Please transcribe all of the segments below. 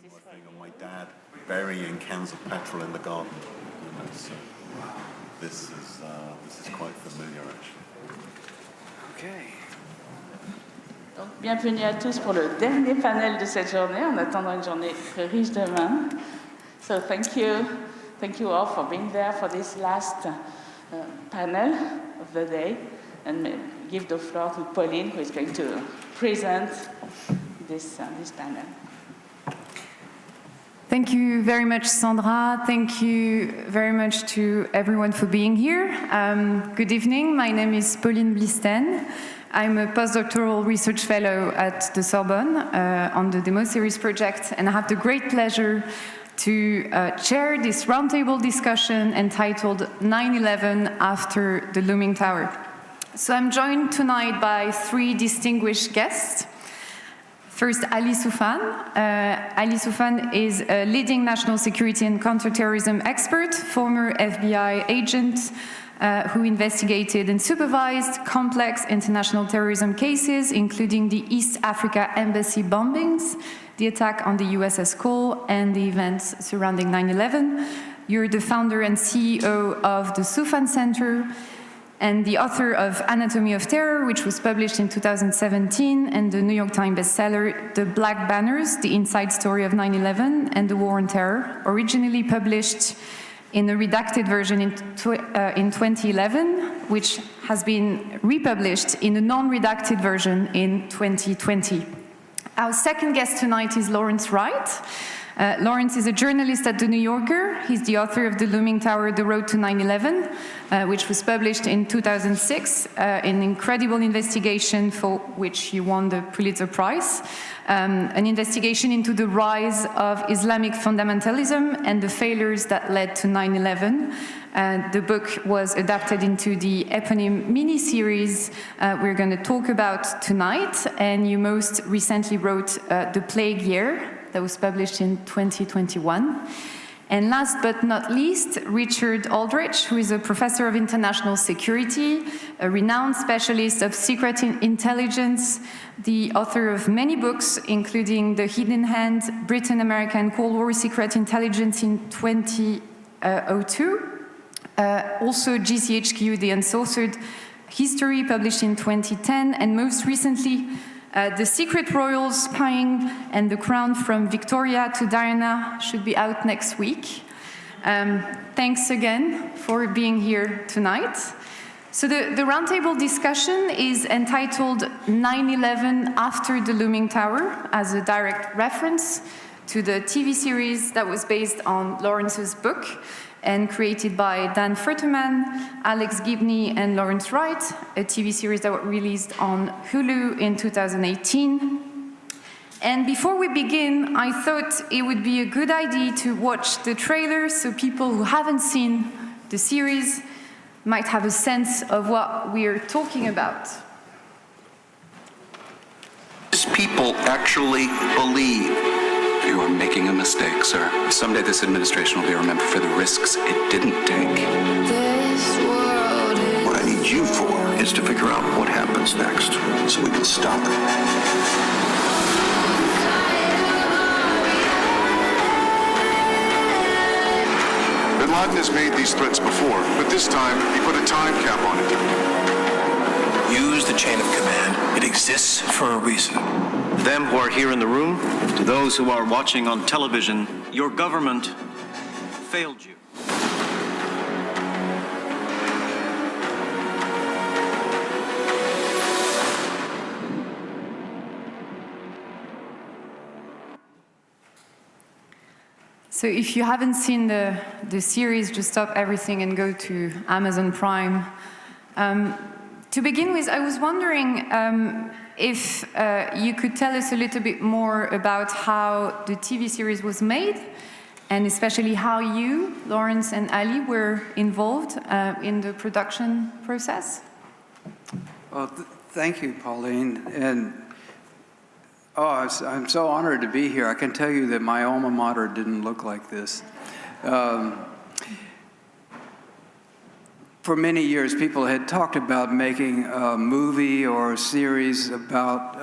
thing of my dad burying cans of petrol in the garden. So this is quite familiar actually. Okay. Donc, bienvenue à tous pour le dernier panel de cette journée, en attendant une journée très riche demain. So thank you all for being there for this last panel of the day, and give the floor to Pauline, who is going to present this panel. Thank you very much, Sandra. Thank you very much to everyone for being here. Good evening. My name is Pauline Blistène. I'm a postdoctoral research fellow at the Sorbonne on the DEMOSERIES project, and I have the great pleasure to chair this roundtable discussion entitled 9/11 After the Looming Tower. So I'm joined tonight by three distinguished guests. First, Ali Soufan. Ali Soufan is a leading national security and counterterrorism expert, former FBI agent who investigated and supervised complex international terrorism cases, including the East Africa Embassy bombings, the attack on the USS Cole, and the events surrounding 9/11. You're the founder and CEO of the Soufan Center, and the author of Anatomy of Terror, which was published in 2017, and the New York Times bestseller, The Black Banners, The Inside Story of 9/11 and the War on Terror, originally published in a redacted version in 2011, which has been republished in a non-redacted version in 2020. Our second guest tonight is Lawrence Wright. Lawrence is a journalist at The New Yorker. He's the author of The Looming Tower, The Road to 9/11, which was published in 2006, an incredible investigation for which he won the Pulitzer Prize, an investigation into the rise of Islamic fundamentalism and the failures that led to 9/11. The book was adapted into the eponym mini-series we're going to talk about tonight, and you most recently wrote The Plague Year, that was published in 2021. And last but not least, Richard Aldrich, who is a professor of international security, a renowned specialist of secret intelligence, the author of many books, including The Hidden Hand, Britain-American Cold War Secret Intelligence in 2002, also GCHQ, The Uncensored History, published in 2010, and most recently, The Secret Royal Spying and the Crown from Victoria to Diana should be out next week. Thanks again for being here tonight. So the roundtable discussion is entitled 9/11 After the Looming Tower, as a direct reference to the TV series that was based on Lawrence's book and created by Dan Furterman, Alex Gibney, and Lawrence Wright, a TV series that was released on Hulu in 2018. And before we begin, I thought it would be a good idea to watch the trailer so people who haven't seen the series might have a sense of what we're talking about. These people actually believe. You are making a mistake, sir. Someday this administration will be remembered for the risks it didn't take. What I need you for is to figure out what happens next so we can stop it. Bin Laden has made these threats before, but this time he put a time cap on it. Use the chain of command. It exists for a reason. To them who are here in the room, to those who are watching on television, your government failed you. So if you haven't seen the series, just stop everything and go to Amazon Prime. To begin with, I was wondering if you could tell us a little bit more about how the TV series was made, and especially how you, Lawrence and Ali, were involved in the production process. Well, thank you, Pauline. And I'm so honored to be here. I can tell you that my alma mater didn't look like this. For many years, people had talked about making a movie or a series about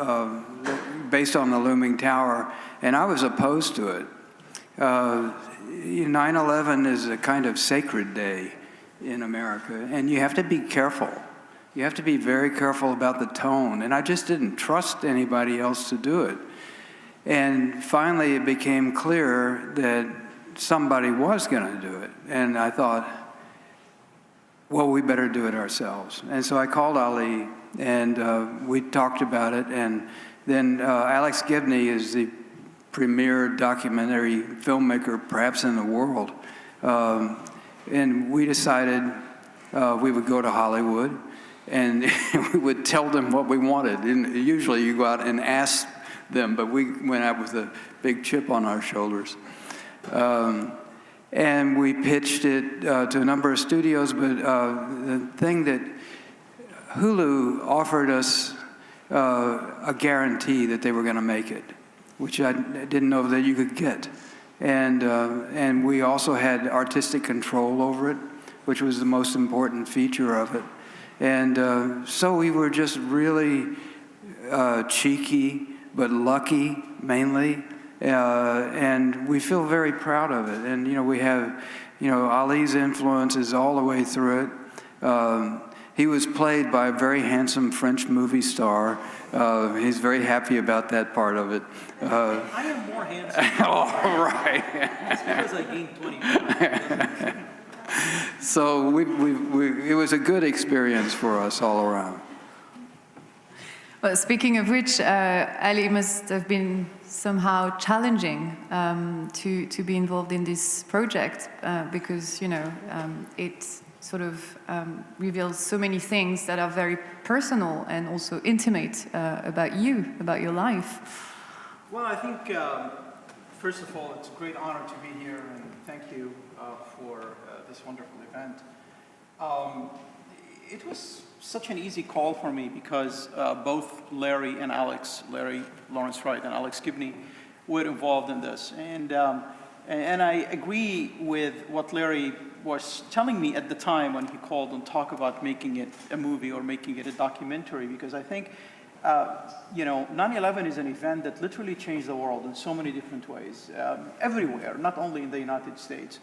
based on the Looming Tower, and I was opposed to it. 9/11 is a kind of sacred day in America, and you have to be careful. You have to be very careful about the tone, and I just didn't trust anybody else to do it. And finally, it became clear that somebody was going to do it, and I thought, well, we better do it ourselves. And so I called Ali, and we talked about it, and then Alex Gibney is the premier documentary filmmaker perhaps in the world. And we decided we would go to Hollywood, and we would tell them what we wanted. And usually you go out and ask them, but we went out with a big chip on our shoulders. And we pitched it to a number of studios, but the thing that Hulu offered us a guarantee that they were going to make it, which I didn't know that you could get. And we also had artistic control over it, which was the most important feature of it. And so we were just really cheeky, but lucky, mainly. And we feel very proud of it. And, we have, Ali's influence is all the way through it. He was played by a very handsome French movie star. He's very happy about that part of it. I am more handsome. Oh, right. It's because I gained 20 pounds. So it was a good experience for us all around. Well, speaking of which, Ali must have been somehow challenging to be involved in this project because, it sort of reveals so many things that are very personal and also intimate about you, about your life. Well, I think, first of all, it's a great honor to be here, and thank you for this wonderful event. It was such an easy call for me because both Larry and Alex, Larry Lawrence Wright and Alex Gibney, were involved in this. And I agree with what Larry was telling me at the time when he called and talked about making it a movie or making it a documentary, because I think 9/11 is an event that literally changed the world in so many different ways, everywhere, not only in the United States.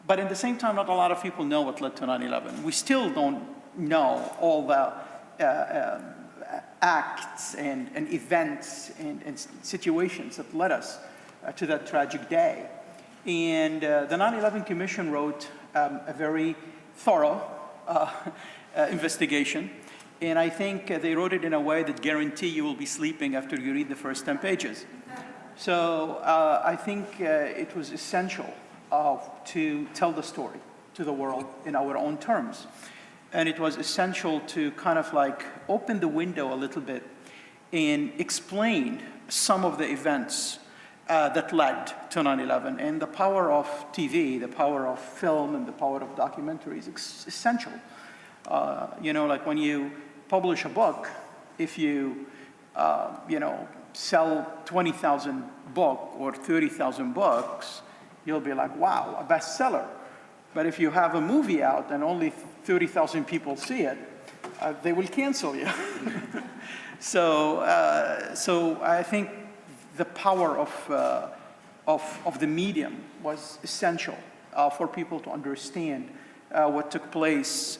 But at the same time, not a lot of people know what led to 9/11. We still don't know all the acts and events and situations that led us to that tragic day. And the 9/11 Commission wrote a very thorough investigation. And I think they wrote it in a way that guarantee you will be sleeping after you read the first 10 pages. So I think it was essential to tell the story to the world in our own terms. And it was essential to kind of like open the window a little bit and explain some of the events that led to 9/11. And the power of TV, the power of film, and the power of documentary is essential. Like when you publish a book, if you, sell 20,000 books or 30,000 books, you'll be like, wow, a bestseller. But if you have a movie out and only 30,000 people see it, they will cancel you. So I think the power of the medium was essential for people to understand what took place,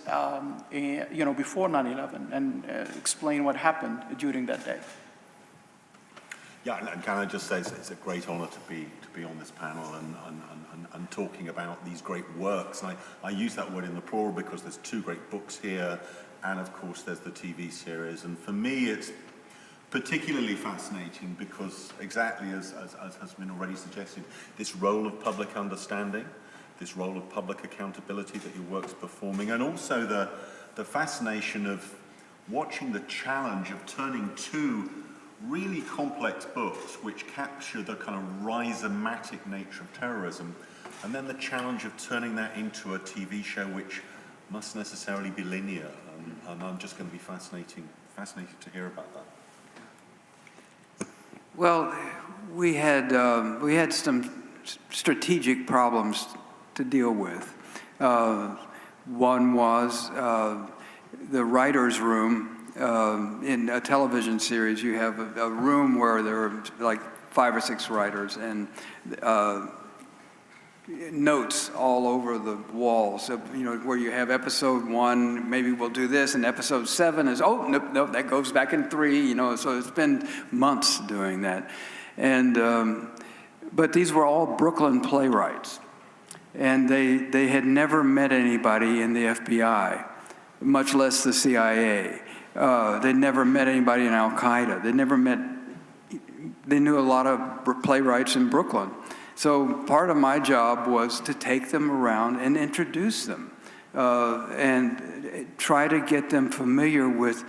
before 9/11 and explain what happened during that day. Yeah, and can I just say it's a great honor to be on this panel and talking about these great works. And I use that word in the plural because there's two great books here, and of course there's the TV series. And for me, it's particularly fascinating because exactly as has been already suggested, this role of public understanding, this role of public accountability that your work's performing, and also the fascination of watching the challenge of turning two really complex books which capture the kind of rhizomatic nature of terrorism, and then the challenge of turning that into a TV show which must necessarily be linear. And I'm just going to be fascinated to hear about that. Well, we had some strategic problems to deal with. One was the writer's room in a television series, you have a room where there are like 5 or 6 writers and notes all over the walls. So, where you have episode 1, maybe we'll do this, and episode 7 is, oh, nope, that goes back in 3, so it's been months doing that. And, but these were all Brooklyn playwrights. And they had never met anybody in the FBI, much less the CIA. They'd never met anybody in Al-Qaeda. They knew a lot of playwrights in Brooklyn. So part of my job was to take them around and introduce them and try to get them familiar with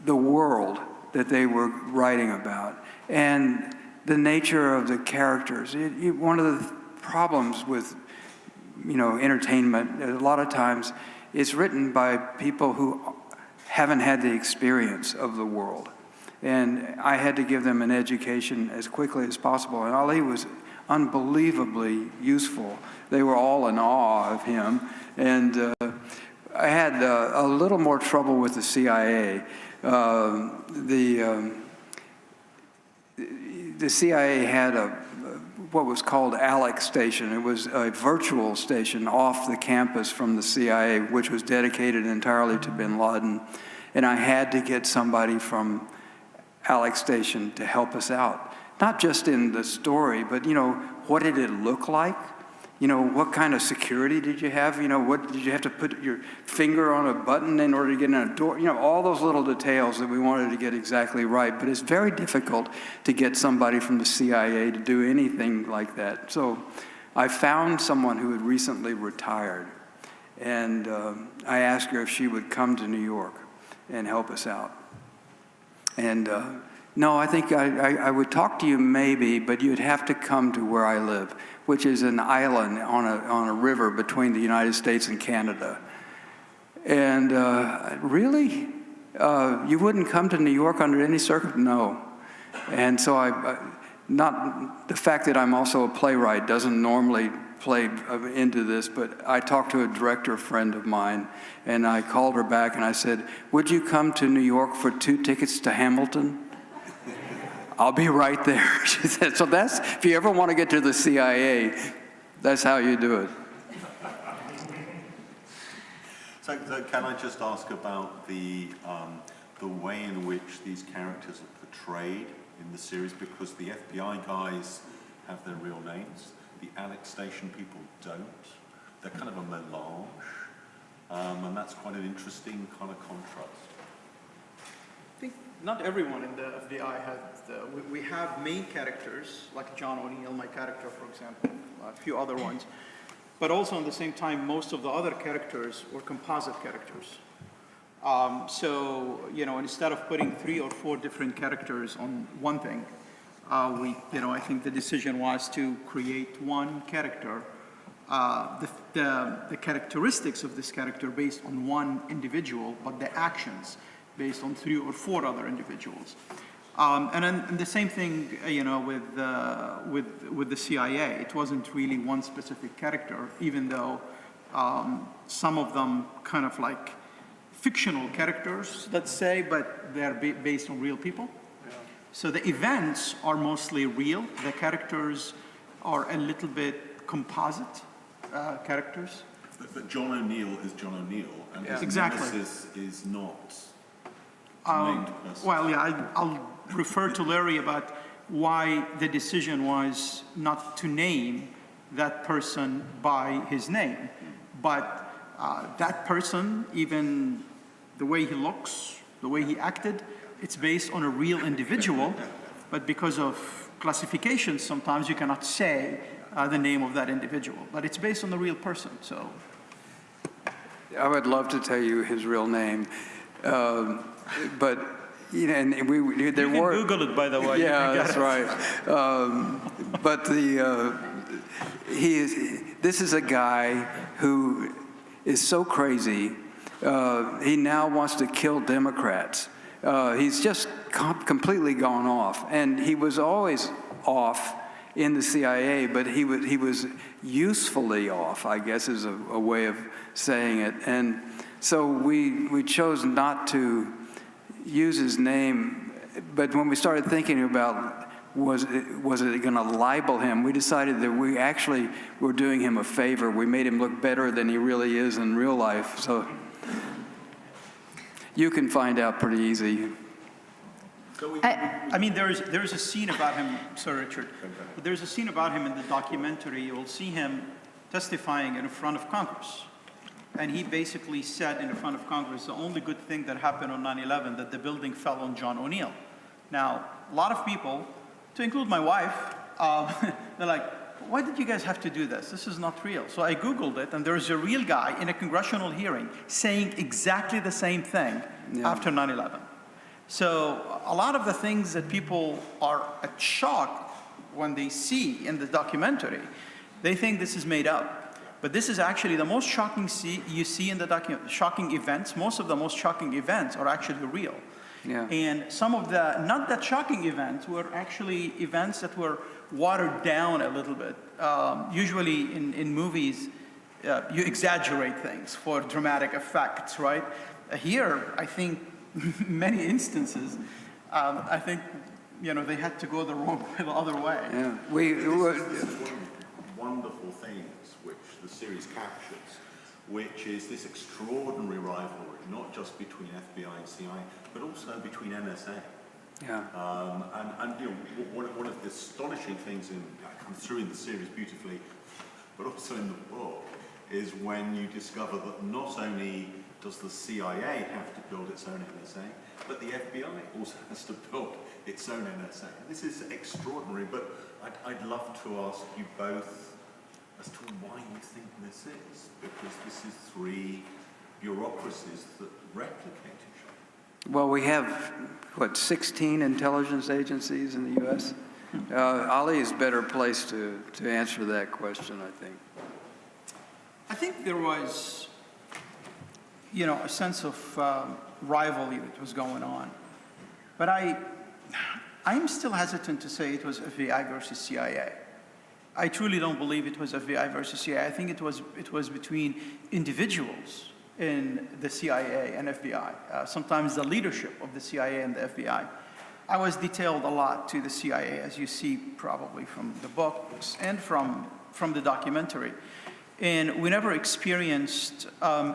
the world that they were writing about and the nature of the characters. One of the problems with entertainment, a lot of times, it's written by people who haven't had the experience of the world. And I had to give them an education as quickly as possible. And Ali was unbelievably useful. They were all in awe of him. And I had a little more trouble with the CIA. The CIA had what was called Alex Station. It was a virtual station off the campus from the CIA, which was dedicated entirely to bin Laden. And I had to get somebody from Alex Station to help us out. Not just in the story, but, what did it look like? What kind of security did you have? What did you have to put your finger on a button in order to get in a door? All those little details that we wanted to get exactly right. But it's very difficult to get somebody from the CIA to do anything like that. So I found someone who had recently retired. And I asked her if she would come to New York and help us out. And no, I think I would talk to you maybe, but you'd have to come to where I live, which is an island on a river between the United States and Canada. And really? You wouldn't come to New York under any circumstance? No. And so not the fact that I'm also a playwright doesn't normally play into this, but I talked to a director friend of mine, and I called her back and I said, would you come to New York for 2 tickets to Hamilton? I'll be right there. She said, so that's, if you ever want to get to the CIA, that's how you do it. So can I just ask about the way in which these characters are portrayed in the series? Because the FBI guys have their real names. The Alex Station people don't. They're kind of a melange. And that's quite an interesting kind of contrast. I think not everyone in the FBI has, we have main characters, like John O'Neill, my character, for example, a few other ones. But also at the same time, most of the other characters were composite characters. So, instead of putting 3 or 4 different characters on one thing, I think the decision was to create one character, the characteristics of this character based on one individual, but the actions based on 3 or 4 other individuals. And then the same thing, with the CIA. It wasn't really one specific character, even though some of them kind of like fictional characters, let's say, but they're based on real people. Yeah. So the events are mostly real. The characters are a little bit composite characters. But John O'Neill is John O'Neill, and his exactly. nemesis is not named person. Well, yeah, I'll refer to Larry about why the decision was not to name that person by his name. But that person, even the way he looks, the way he acted, it's based on a real individual. But because of classifications, sometimes you cannot say the name of that individual. But it's based on the real person, so. I would love to tell you his real name, but and there were. You can Google it, by the way. Yeah, that's right. But this is a guy who is so crazy. He now wants to kill Democrats. He's just completely gone off, and he was always off in the CIA, but he was usefully off, I guess is a way of saying it. And so we chose not to use his name, but when we started thinking about was it going to libel him, we decided that we actually were doing him a favor. We made him look better than he really is in real life. So you can find out pretty easy. I mean, there's a scene about him, Sir Richard, but there's a scene about him in the documentary. You will see him testifying in front of Congress. And he basically said in front of Congress, the only good thing that happened on 9/11, that the building fell on John O'Neill. Now, a lot of people, to include my wife, they're like, why did you guys have to do this? This is not real. So I Googled it, and there's a real guy in a congressional hearing saying exactly the same thing after 9/11. So a lot of the things that people are at shock when they see in the documentary, they think this is made up. But this is actually the most shocking you see in the shocking events. Most of the most shocking events are actually real. Yeah. And some of the not that shocking events were actually events that were watered down a little bit. Usually in movies, you exaggerate things for dramatic effects, right? Here, I think many instances, I think, they had to go the other way. Yeah. This is one of the wonderful things which the series captures, which is this extraordinary rivalry, not just between FBI and CIA, but also between NSA. Yeah. And one of the astonishing things that comes through in the series beautifully, but also in the book, is when you discover that not only does the CIA have to build its own NSA, but the FBI also has to build its own NSA. This is extraordinary, but I'd love to ask you both as to why you think this is, because this is three bureaucracies that replicate each other. Well, we have, 16 intelligence agencies in the U.S.? Ali is better placed to answer that question, I think. I think there was, a sense of rivalry that was going on. But I'm still hesitant to say it was FBI versus CIA. I truly don't believe it was FBI versus CIA. I think it was between individuals in the CIA and FBI, sometimes the leadership of the CIA and the FBI. I was detailed a lot to the CIA, as you see probably from the books and from the documentary. And we never experienced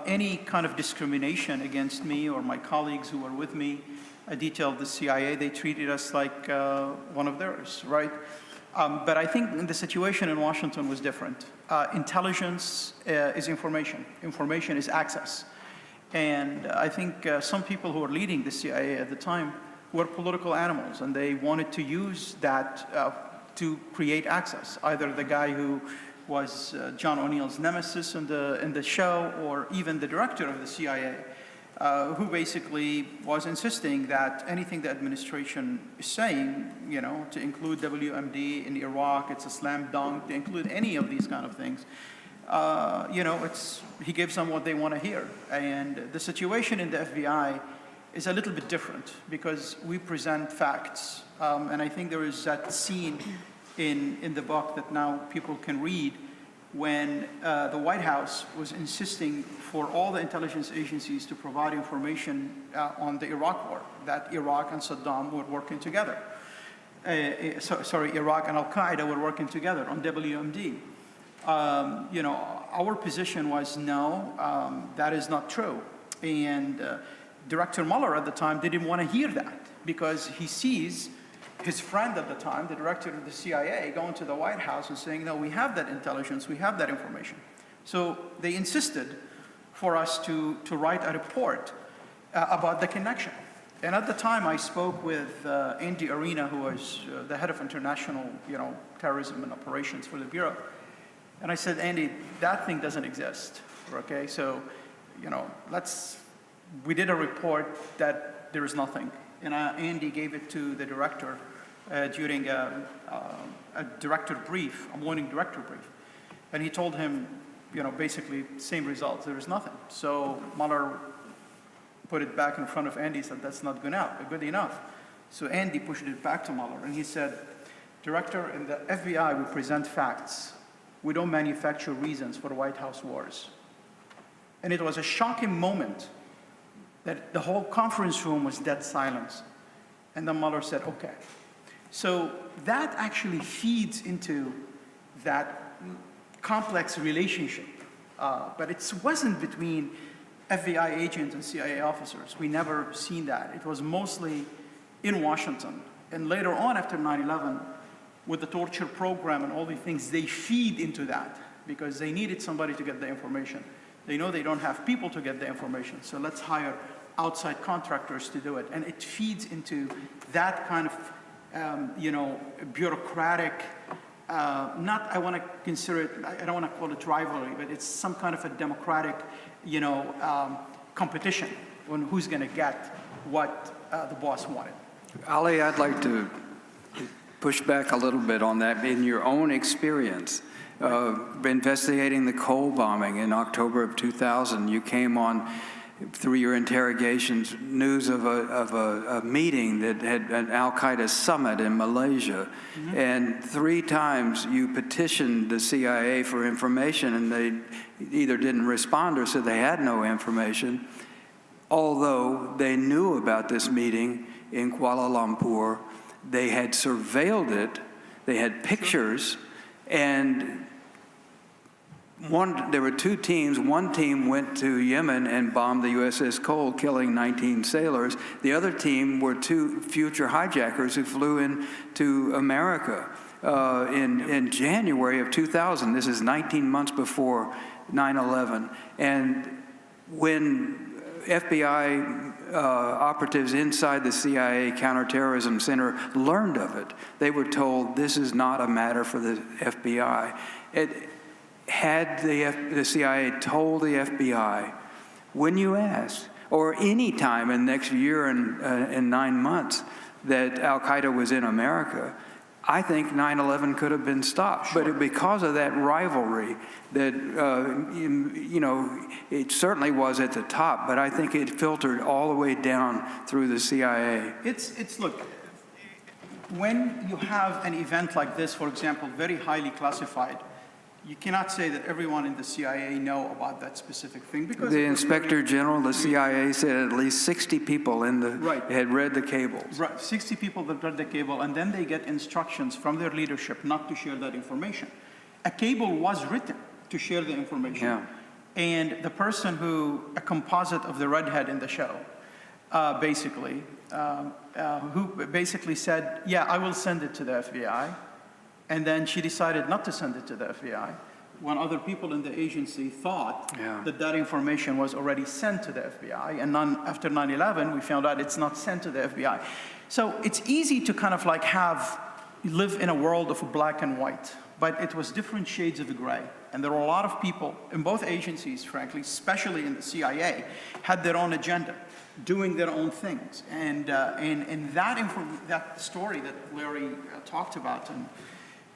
any kind of discrimination against me or my colleagues who were with me. I detailed the CIA. They treated us like one of theirs, right? But I think the situation in Washington was different. Intelligence is information. Information is access. And I think some people who were leading the CIA at the time were political animals, and they wanted to use that to create access. Either the guy who was John O'Neill's nemesis in the show, or even the director of the CIA, who basically was insisting that anything the administration is saying, to include WMD in Iraq, it's a slam dunk, to include any of these kind of things, he gives them what they want to hear. And the situation in the FBI is a little bit different because we present facts. And I think there is that scene in the book that now people can read when the White House was insisting for all the intelligence agencies to provide information on the Iraq war, that Iraq and Saddam were working together. Iraq and Al-Qaeda were working together on WMD. Our position was no, that is not true. And Director Mueller at the time didn't want to hear that because he sees his friend at the time, the director of the CIA, going to the White House and saying, no, we have that intelligence, we have that information. So they insisted for us to write a report about the connection. And at the time, I spoke with Andy Arena, who was the head of international, terrorism and operations for the Bureau. And I said, Andy, that thing doesn't exist, okay? So, we did a report that there is nothing. And Andy gave it to the director during a director brief, a morning director brief. And he told him, basically same results, there is nothing. So Mueller put it back in front of Andy, said, that's not good enough. So Andy pushed it back to Mueller, and he said, Director, in the FBI, we present facts. We don't manufacture reasons for White House wars. And it was a shocking moment that the whole conference room was dead silence. And then Mueller said, okay. So that actually feeds into that complex relationship. But it wasn't between FBI agents and CIA officers. We never seen that. It was mostly in Washington. And later on, after 9/11, with the torture program and all these things, they feed into that because they needed somebody to get the information. They know they don't have people to get the information, so let's hire outside contractors to do it. And it feeds into that kind of, bureaucratic, I want to consider it, I don't want to call it rivalry, but it's some kind of a democratic, competition on who's going to get what the boss wanted. Ali, I'd like to push back a little bit on that. In your own experience, investigating the Cole bombing in October of 2000, you came on, through your interrogations, news of a meeting that had an Al-Qaeda summit in Malaysia. Mm-hmm. And 3 times you petitioned the CIA for information, and they either didn't respond or said they had no information, although they knew about this meeting in Kuala Lumpur. They had surveilled it, they had pictures, and there were 2 teams. One team went to Yemen and bombed the USS Cole, killing 19 sailors. The other team were 2 future hijackers who flew into America in January of 2000. This is 19 months before 9/11. And when FBI operatives inside the CIA Counterterrorism Center learned of it, they were told this is not a matter for the FBI. Had the CIA told the FBI, when you asked, or any time in the next year and 9 months, that Al-Qaeda was in America, I think 9/11 could have been stopped. Sure. But because of that rivalry, that it certainly was at the top, but I think it filtered all the way down through the CIA. Look, when you have an event like this, for example, very highly classified, you cannot say that everyone in the CIA know about that specific thing, because the Inspector General of the CIA said at least 60 people had read the cables. Right, 60 people that read the cable, and then they get instructions from their leadership not to share that information. A cable was written to share the information. Yeah. And the person a composite of the redhead in the show, who basically said, yeah, I will send it to the FBI. And then she decided not to send it to the FBI when other people in the agency thought that information was already sent to the FBI. And after 9/11, we found out it's not sent to the FBI. So it's easy to kind of live in a world of black and white, but it was different shades of gray. And there were a lot of people in both agencies, frankly, especially in the CIA, had their own agenda, doing their own things. And that story that Larry talked about, and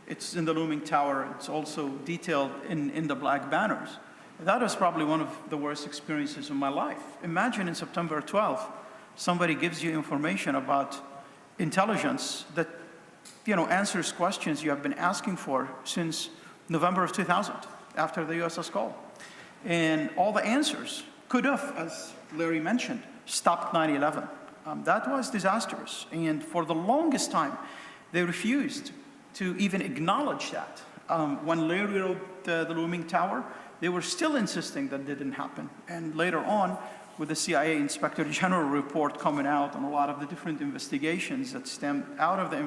it's in the Looming Tower. It's also detailed in the black banners. That was probably one of the worst experiences of my life. Imagine in September 12th, somebody gives you information about intelligence that, answers questions you have been asking for since November of 2000, after the USS Cole. And all the answers could have, as Larry mentioned, stopped 9/11. That was disastrous. And for the longest time, they refused to even acknowledge that. When Larry wrote the Looming Tower, they were still insisting that didn't happen. And later on, with the CIA Inspector General report coming out on a lot of the different investigations that stemmed out of the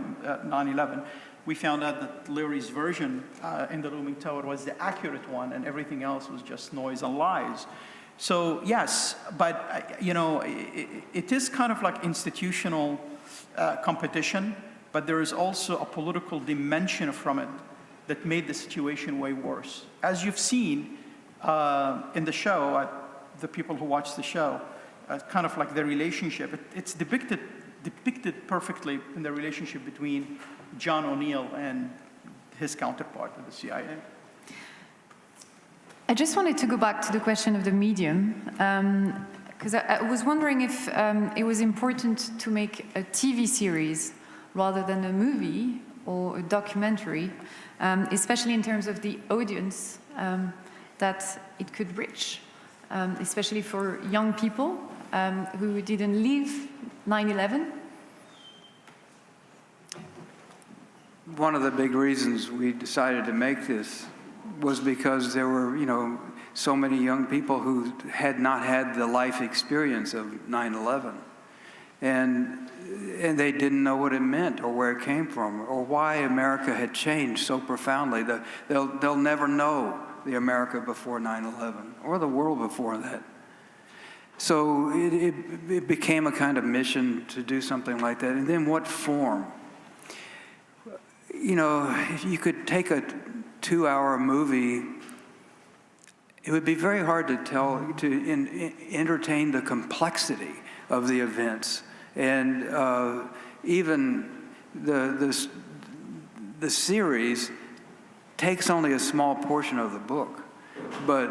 9/11, we found out that Larry's version in the Looming Tower was the accurate one, and everything else was just noise and lies. So yes, but it is kind of like institutional competition, but there is also a political dimension from it that made the situation way worse. As you've seen in the show, the people who watch the show, kind of like the relationship, it's depicted perfectly in the relationship between John O'Neill and his counterpart at the CIA. I just wanted to go back to the question of the medium, because I was wondering if it was important to make a TV series rather than a movie or a documentary, especially in terms of the audience that it could reach, especially for young people who didn't live 9/11? One of the big reasons we decided to make this was because there were, so many young people who had not had the life experience of 9/11. And they didn't know what it meant or where it came from or why America had changed so profoundly. They'll never know the America before 9/11 or the world before that. So it became a kind of mission to do something like that. And then what form? If you could take a 2-hour movie, it would be very hard to entertain the complexity of the events. And even the series takes only a small portion of the book. But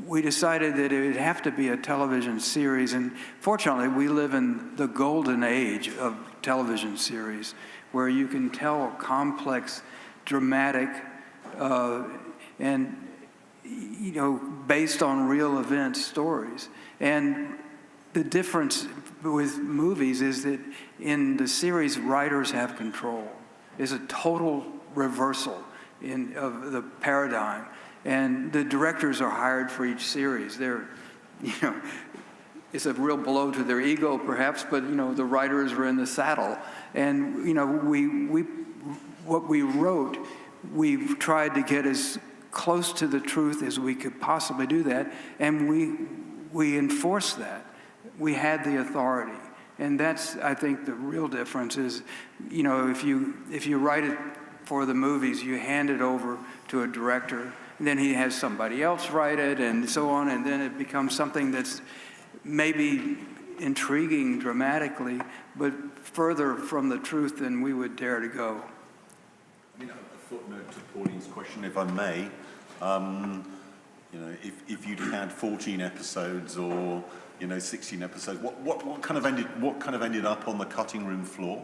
we decided that it would have to be a television series. And fortunately, we live in the golden age of television series, where you can tell complex, dramatic, and based on real event stories. And the difference with movies is that in the series, writers have control. It's a total reversal of the paradigm. And the directors are hired for each series. They're, it's a real blow to their ego, perhaps, but the writers are in the saddle. And what we wrote, we've tried to get as close to the truth as we could possibly do that, and we enforced that. We had the authority, and that's, I think, the real difference is, if you write it for the movies, you hand it over to a director, and then he has somebody else write it, and so on, and then it becomes something that's maybe intriguing dramatically, but further from the truth than we would dare to go. A footnote to Pauline's question, if I may. If you'd had 14 episodes or 16 episodes, what kind of ended up on the cutting room floor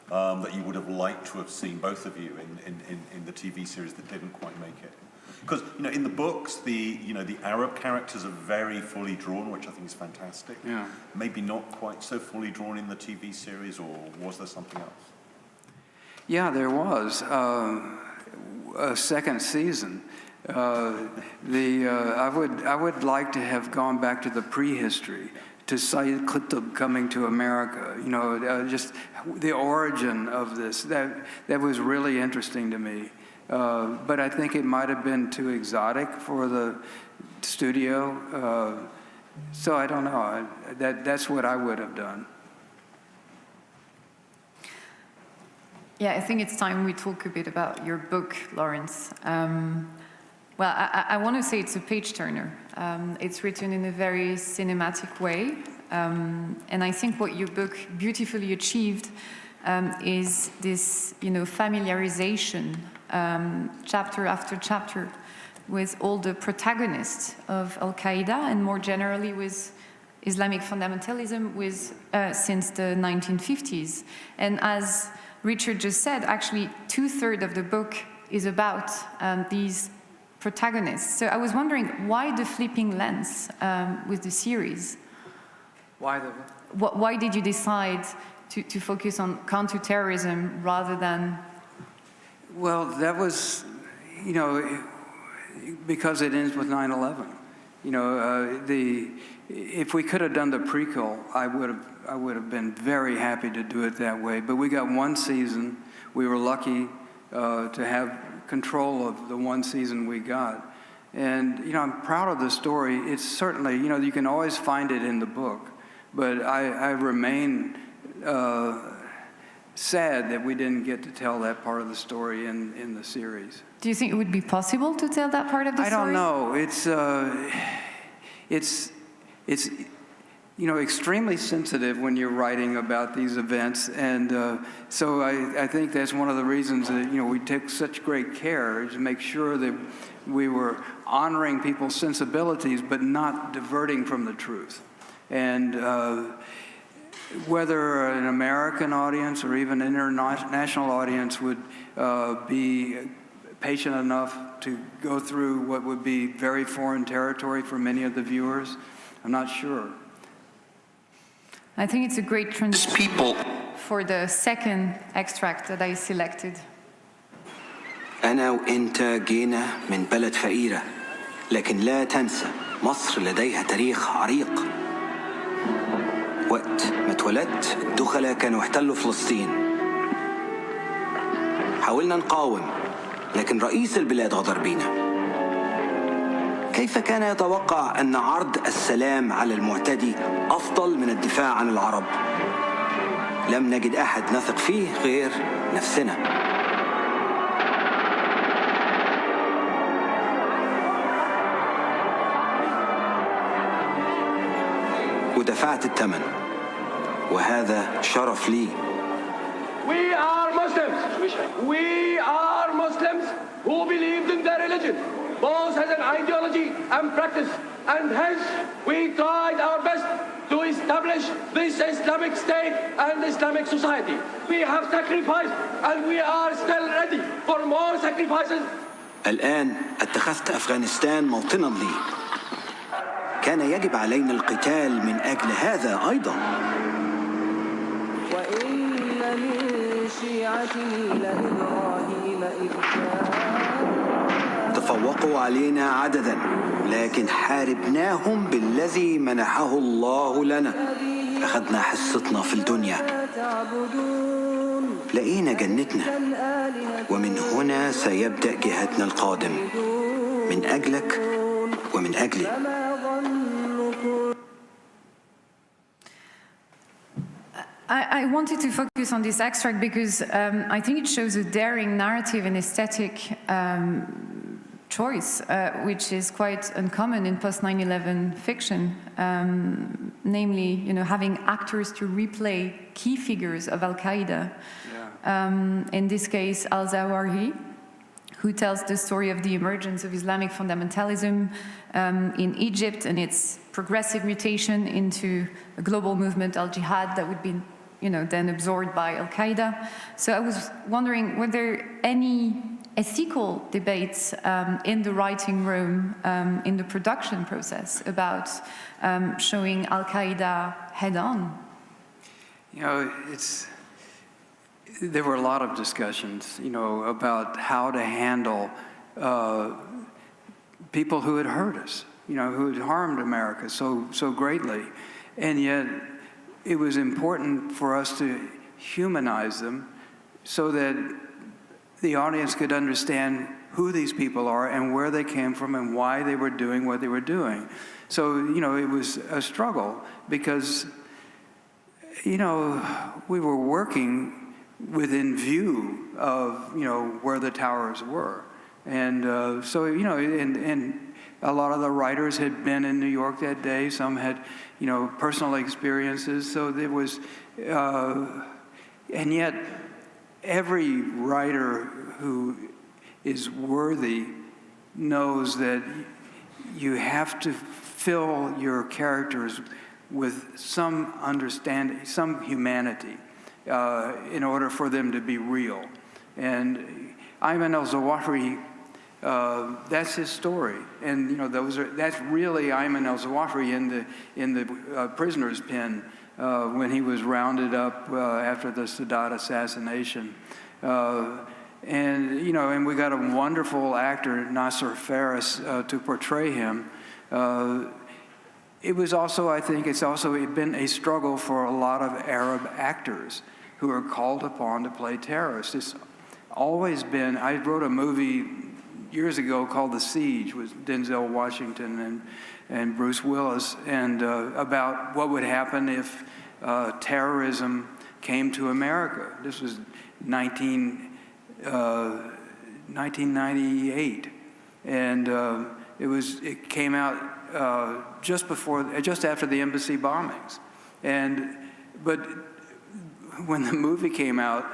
that you would have liked to have seen, both of you, in the TV series that didn't quite make it? Because in the books, the Arab characters are very fully drawn, which I think is fantastic. Yeah. Maybe not quite so fully drawn in the TV series, or was there something else? Yeah, there was a second season. I would like to have gone back to the prehistory, to Sayyid Qutb coming to America. Just the origin of this. That was really interesting to me. But I think it might have been too exotic for the studio. So I don't know. That's what I would have done. Yeah, I think it's time we talk a bit about your book, Lawrence. Well, I want to say it's a page-turner. It's written in a very cinematic way. And I think what your book beautifully achieved is this, familiarization, chapter after chapter, with all the protagonists of Al-Qaeda and more generally with Islamic fundamentalism since the 1950s. And as Richard just said, actually 2/3 of the book is about these protagonists. So I was wondering, why the flipping lens with the series? Why did you decide to focus on counterterrorism rather than? Well, that was, because it ends with 9/11. If we could have done the prequel, I would have been very happy to do it that way. But we got one season. We were lucky to have control of the one season we got. And, I'm proud of the story. It's certainly, you can always find it in the book. But I remain sad that we didn't get to tell that part of the story in the series. Do you think it would be possible to tell that part of the story? I don't know. It's extremely sensitive when you're writing about these events, and so I think that's one of the reasons that we took such great care to make sure that we were honoring people's sensibilities, but not diverting from the truth. And whether an American audience or even an international audience would be patient enough to go through what would be very foreign territory for many of the viewers, I'm not sure. I think it's a great transition People. for the second extract that I selected. أنا وإنت جينا من بلد فقيرة، لكن لا تنسى مصر لديها تاريخ عريق. وقت ما اتولدت الدخلاء كانوا احتلوا فلسطين. حاولنا نقاوم، لكن رئيس البلاد غدر بينا. كيف كان يتوقع أن عرض السلام على المعتدي أفضل من الدفاع عن العرب؟ لم نجد أحد نثق فيه غير نفسنا. ودفعت الثمن، وهذا شرف لي. We are Muslims. We are Muslims who believed in their religion, both as an ideology and practice, and hence we tried our best to establish this Islamic state and Islamic society. We have sacrificed and we are still ready for more sacrifices. الآن اتخذت أفغانستان موطنا لي. كان يجب علينا القتال من أجل هذا أيضا. وإن من شيعته لإبراهيم إذ تفوقوا علينا عددا، لكن حاربناهم بالذي منحه الله لنا. أخذنا حصتنا في الدنيا، لقينا جنتنا، ومن هنا سيبدأ جهادنا القادم من أجلك ومن أجلي. I wanted to focus on this extract because I think it shows a daring narrative and aesthetic choice, which is quite uncommon in post-9/11 fiction, namely, having actors to replay key figures of Al-Qaeda. Yeah. In this case, al-Zawahiri, who tells the story of the emergence of Islamic fundamentalism in Egypt and its progressive mutation into a global movement, al-Jihad, that would be then absorbed by Al-Qaeda. So I was wondering, were there any ethical debates in the writing room, in the production process, about showing Al-Qaeda head-on? There were a lot of discussions, about how to handle people who had hurt us, who had harmed America so greatly, and yet it was important for us to humanize them so that the audience could understand who these people are and where they came from and why they were doing what they were doing. So, it was a struggle because, we were working within view of, where the towers were. And so, and a lot of the writers had been in New York that day. Some had, personal experiences. So there was, and yet every writer who is worthy knows that you have to fill your characters with some understanding, some humanity, in order for them to be real. And Ayman al-Zawahiri, that's his story, and that's really Ayman al-Zawahiri in the prisoner's pen when he was rounded up after the Sadat assassination, and we got a wonderful actor, Nasser Faris, to portray him. It was also, I think, it's also been a struggle for a lot of Arab actors who are called upon to play terrorists. It's always been. I wrote a movie years ago called The Siege with Denzel Washington and Bruce Willis, and about what would happen if terrorism came to America. This was 1998, and it came out just after the embassy bombings, but when the movie came out,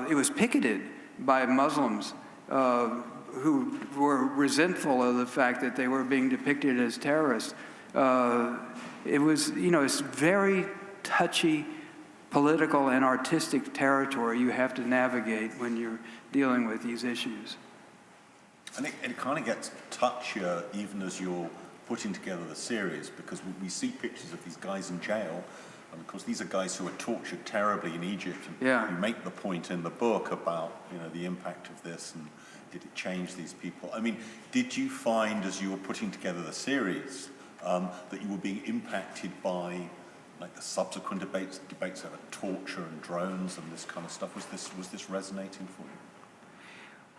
it was picketed by Muslims who were resentful of the fact that they were being depicted as terrorists. It was, it's very touchy political and artistic territory you have to navigate when you're dealing with these issues. And it kind of gets touchier even as you're putting together the series, because we see pictures of these guys in jail, and of course these are guys who are tortured terribly in Egypt, and you make the point in the book about, you know, the impact of this, and did it change these people? I mean, did you find as you were putting together the series that you were being impacted by like the subsequent debates over torture and drones and this kind of stuff? Was this resonating for you?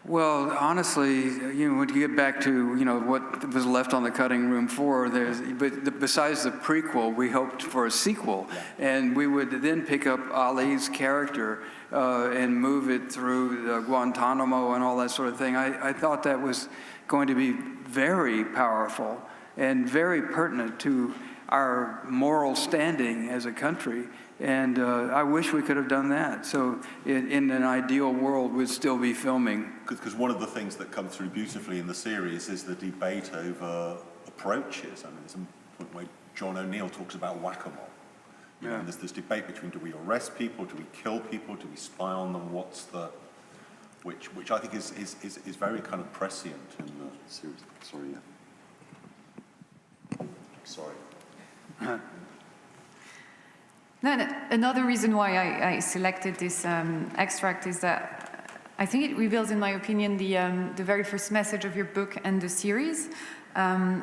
Well, honestly, you know, when you get back to, you know, what was left on the cutting room floor, besides the prequel, we hoped for a sequel, and we would then pick up Ali's character and move it through Guantanamo and all that sort of thing. I thought that was going to be very powerful and very pertinent to our moral standing as a country. And I wish we could have done that. So in an ideal world, we'd still be filming. Because one of the things that come through beautifully in the series is the debate over approaches. I mean, there's a point where John O'Neill talks about whack-a-mole. You know, and there's this debate between, do we arrest people, do we kill people, do we spy on them, what's the... Which I think is very kind of prescient in the series. Sorry, Sorry. No, another reason why I selected this extract is that I think it reveals, in my opinion, the very first message of your book and the series,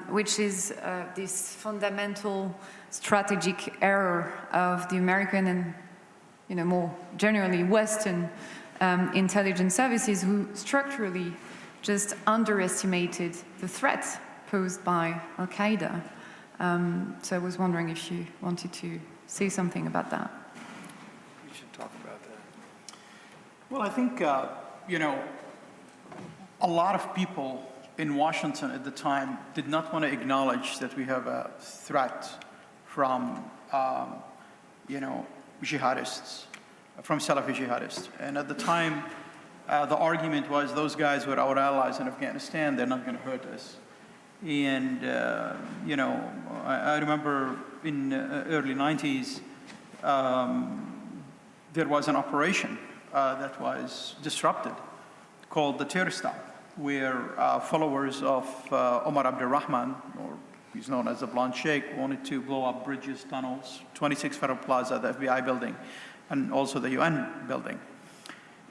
which is this fundamental strategic error of the American and, you know, more generally Western intelligence services, who structurally just underestimated the threat posed by Al-Qaeda. So I was wondering if you wanted to say something about that. We should talk about that. Well, I think, you know, a lot of people in Washington at the time did not want to acknowledge that we have a threat from, you know, jihadists, from Salafi jihadists. And at the time, the argument was those guys were our allies in Afghanistan, they're not going to hurt us. And, you know, I remember in early 90s, there was an operation that was disrupted called the Terror Stop, where followers of Omar Abdurrahman, or he's known as the Blonde Sheikh, wanted to blow up bridges, tunnels, 26 Federal Plaza, the FBI building, and also the UN building.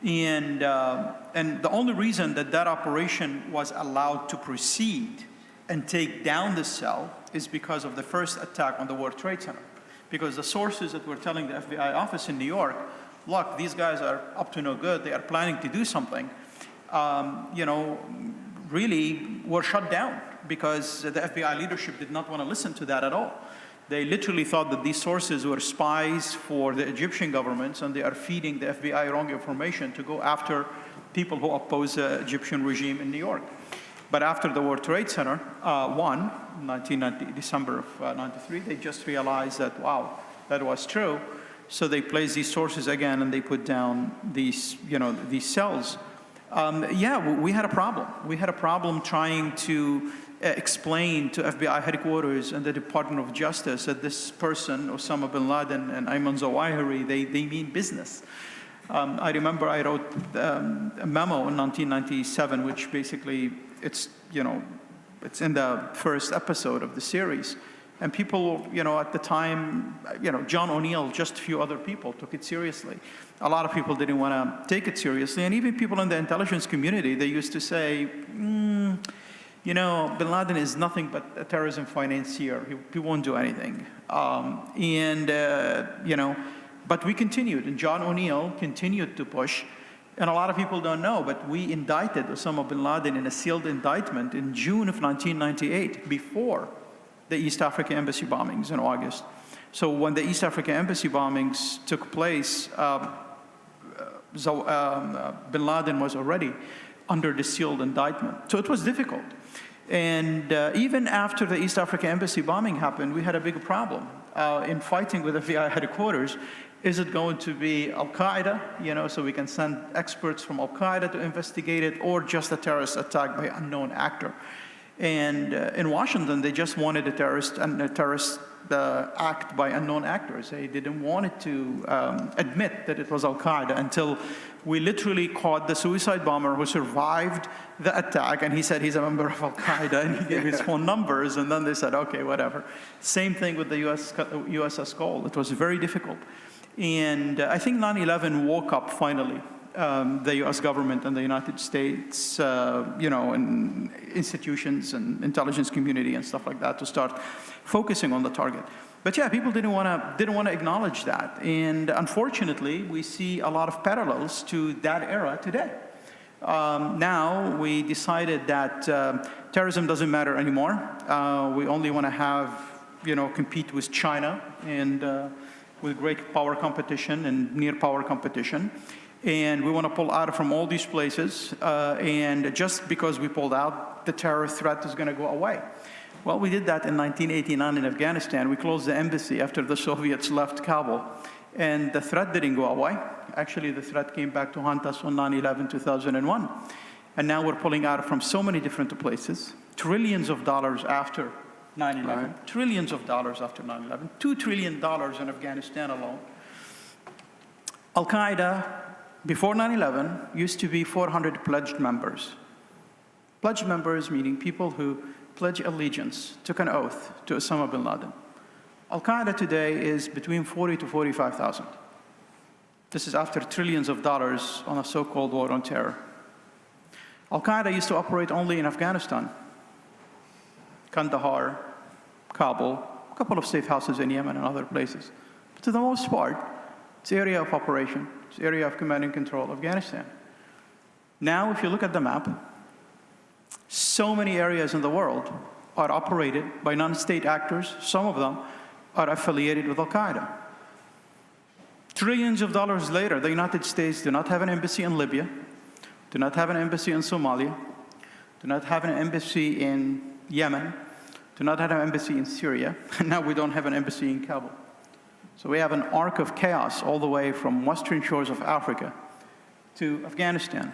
And the only reason that that operation was allowed to proceed and take down the cell is because of the first attack on the World Trade Center. Because the sources that were telling the FBI office in New York, look, these guys are up to no good, they are planning to do something, you know, really were shut down because the FBI leadership did not want to listen to that at all. They literally thought that these sources were spies for the Egyptian government, and they are feeding the FBI wrong information to go after people who oppose the Egyptian regime in New York. But after the World Trade Center won, December of 93, they just realized that, wow, that was true. So they placed these sources again, and they put down these, you know, these cells. Yeah, we had a problem. We had a problem trying to explain to FBI headquarters and the Department of Justice that this person, Osama bin Laden and Ayman Zawahiri, they mean business. I remember I wrote a memo in 1997, which basically, it's, you know, it's in the first episode of the series. And people, you know, at the time, you know, John O'Neill, just a few other people took it seriously. A lot of people didn't want to take it seriously. And even people in the intelligence community, they used to say, you know, bin Laden is nothing but a terrorism financier. He won't do anything. You know, but we continued, and John O'Neill continued to push. And a lot of people don't know, but we indicted Osama bin Laden in a sealed indictment in June of 1998, before the East Africa Embassy bombings in August. So when the East Africa Embassy bombings took place, bin Laden was already under the sealed indictment. So it was difficult. And even after the East Africa Embassy bombing happened, we had a big problem in fighting with the FBI headquarters. Is it going to be Al-Qaeda, you know, so we can send experts from Al-Qaeda to investigate it, or just a terrorist attack by an unknown actor? And in Washington, they just wanted a terrorist act by unknown actors. They didn't want it to admit that it was Al-Qaeda until we literally caught the suicide bomber who survived the attack, and he said he's a member of Al-Qaeda, and he gave his phone numbers, and then they said, okay, whatever. Same thing with the USS Cole. It was very difficult. And I think 9/11 woke up finally the U.S. government and the United States, and institutions and intelligence community and stuff like that to start focusing on the target. But yeah, people didn't want to acknowledge that, and unfortunately, we see a lot of parallels to that era today. Now we decided that terrorism doesn't matter anymore. We only want to have, compete with China and with great power competition and near power competition. And we want to pull out from all these places, and just because we pulled out, the terror threat is going to go away. Well, we did that in 1989 in Afghanistan. We closed the embassy after the Soviets left Kabul, and the threat didn't go away. Actually, the threat came back to haunt us on 9/11/2001. And now we're pulling out from so many different places, trillions of dollars after 9/11, right. Trillions of dollars after 9/11, $2 trillion in Afghanistan alone. Al-Qaeda, before 9/11, used to be 400 pledged members. Pledged members meaning people who pledge allegiance, took an oath to Osama bin Laden. Al-Qaeda today is between 40 to 45,000. This is after trillions of dollars on a so-called war on terror. Al-Qaeda used to operate only in Afghanistan, Kandahar, Kabul, a couple of safe houses in Yemen and other places. But to the most part, it's area of operation, it's area of command and control, Afghanistan. Now, if you look at the map, so many areas in the world are operated by non-state actors. Some of them are affiliated with Al-Qaeda. Trillions of dollars later, the United States do not have an embassy in Libya, do not have an embassy in Somalia, do not have an embassy in Yemen, do not have an embassy in Syria, and now we don't have an embassy in Kabul. So we have an arc of chaos all the way from western shores of Africa to Afghanistan.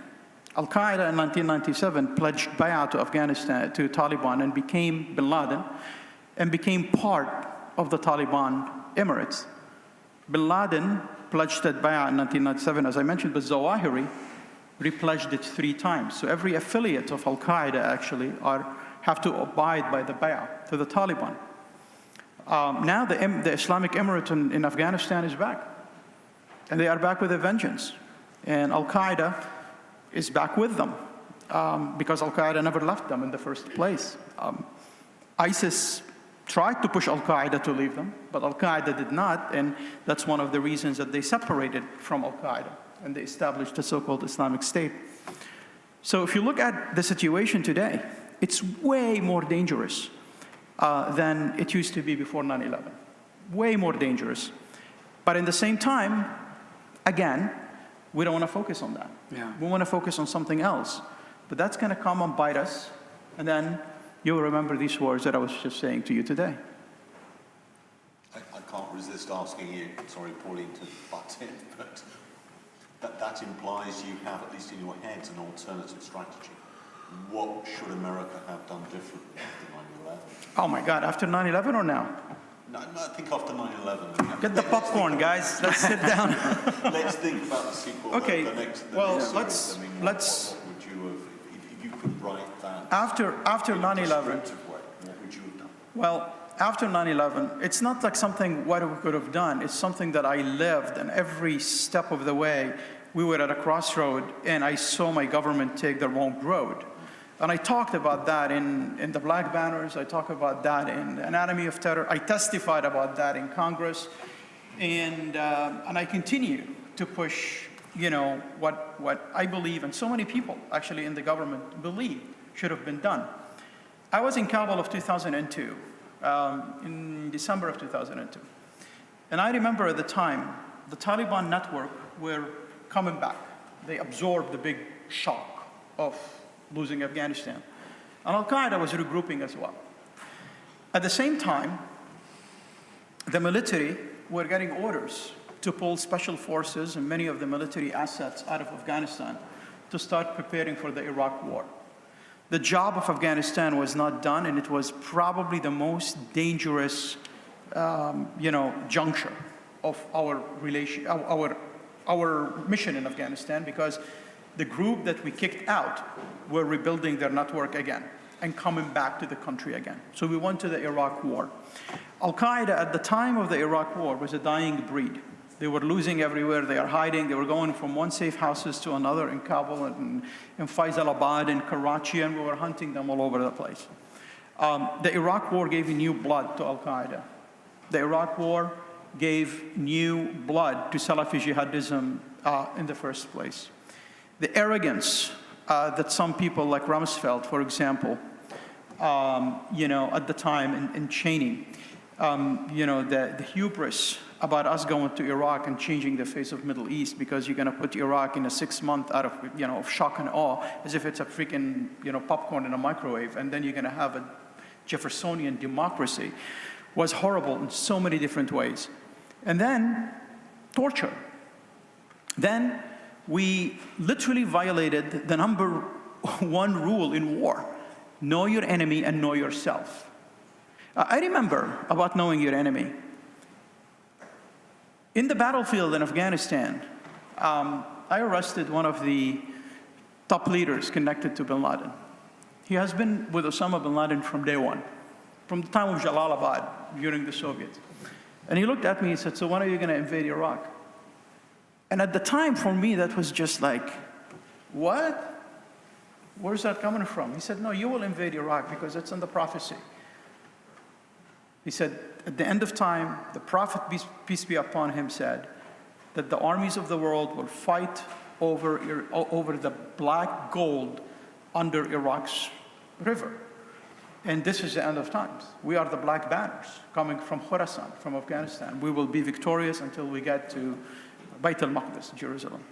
Al-Qaeda in 1997 pledged bay'ah to Afghanistan, to Taliban, and became bin Laden, and became part of the Taliban Emirates. Bin Laden pledged that bay'ah in 1997, as I mentioned, but Zawahiri repledged it 3 times. So every affiliate of Al-Qaeda actually have to abide by the bay'ah to the Taliban. Now the Islamic Emirate in Afghanistan is back. And they are back with a vengeance. And Al-Qaeda is back with them because Al-Qaeda never left them in the first place. ISIS tried to push Al-Qaeda to leave them, but Al-Qaeda did not, and that's one of the reasons that they separated from Al-Qaeda and they established the so-called Islamic State. So if you look at the situation today, it's way more dangerous than it used to be before 9/11. Way more dangerous. But in the same time, again, we don't want to focus on that. Yeah. We want to focus on something else. But that's going to come and bite us, and then you'll remember these words that I was just saying to you today. I can't resist asking you, sorry, Pauline, to butt in, but that implies you have, at least in your heads, an alternative strategy. What should America have done differently after 9/11? Oh my God, after 9/11 or now? No, I think after 9/11. Get the popcorn, guys. Let's sit down. Let's think about the sequel. Okay. The next let's. What would you have, if you could write that? After 9/11. What would you have done? Well, after 9/11, it's not like something what we could have done. It's something that I lived, and every step of the way, we were at a crossroad, and I saw my government take the wrong road. And I talked about that in the Black Banners. I talked about that in Anatomy of Terror. I testified about that in Congress. And I continue to push, what I believe, and so many people actually in the government believe should have been done. I was in Kabul of 2002, in December of 2002. And I remember at the time, the Taliban network were coming back. They absorbed the big shock of losing Afghanistan. And Al-Qaeda was regrouping as well. At the same time, the military were getting orders to pull special forces and many of the military assets out of Afghanistan to start preparing for the Iraq war. The job of Afghanistan was not done, and it was probably the most dangerous, juncture of our mission in Afghanistan, because the group that we kicked out were rebuilding their network again and coming back to the country again. So we went to the Iraq War. Al-Qaeda at the time of the Iraq War was a dying breed. They were losing everywhere. They are hiding. They were going from one safe houses to another in Kabul and in Faisalabad and Karachi, and we were hunting them all over the place. The Iraq War gave new blood to Al-Qaeda. The Iraq War gave new blood to Salafi jihadism in the first place. The arrogance that some people like Rumsfeld, for example, at the time in Cheney, the hubris about us going to Iraq and changing the face of Middle East because you're going to put Iraq in a 6 month out of shock and awe, as if it's a freaking popcorn in a microwave, and then you're going to have a Jeffersonian democracy, was horrible in so many different ways. And then torture. Then we literally violated the number one rule in war: know your enemy and know yourself. I remember about knowing your enemy. In the battlefield in Afghanistan, I arrested one of the top leaders connected to bin Laden. He has been with Osama bin Laden from day one, from the time of Jalalabad during the Soviets. And he looked at me and said, "So when are you going to invade Iraq?" And at the time, for me, that was just like, what? Where's that coming from? He said, "No, you will invade Iraq because it's in the prophecy." He said, at the end of time, the Prophet, peace be upon him, said that the armies of the world will fight over the black gold under Iraq's river. And this is the end of times. We are the black banners coming from Khorasan, from Afghanistan. We will be victorious until we get to Bayt al-Maqdis, Jerusalem.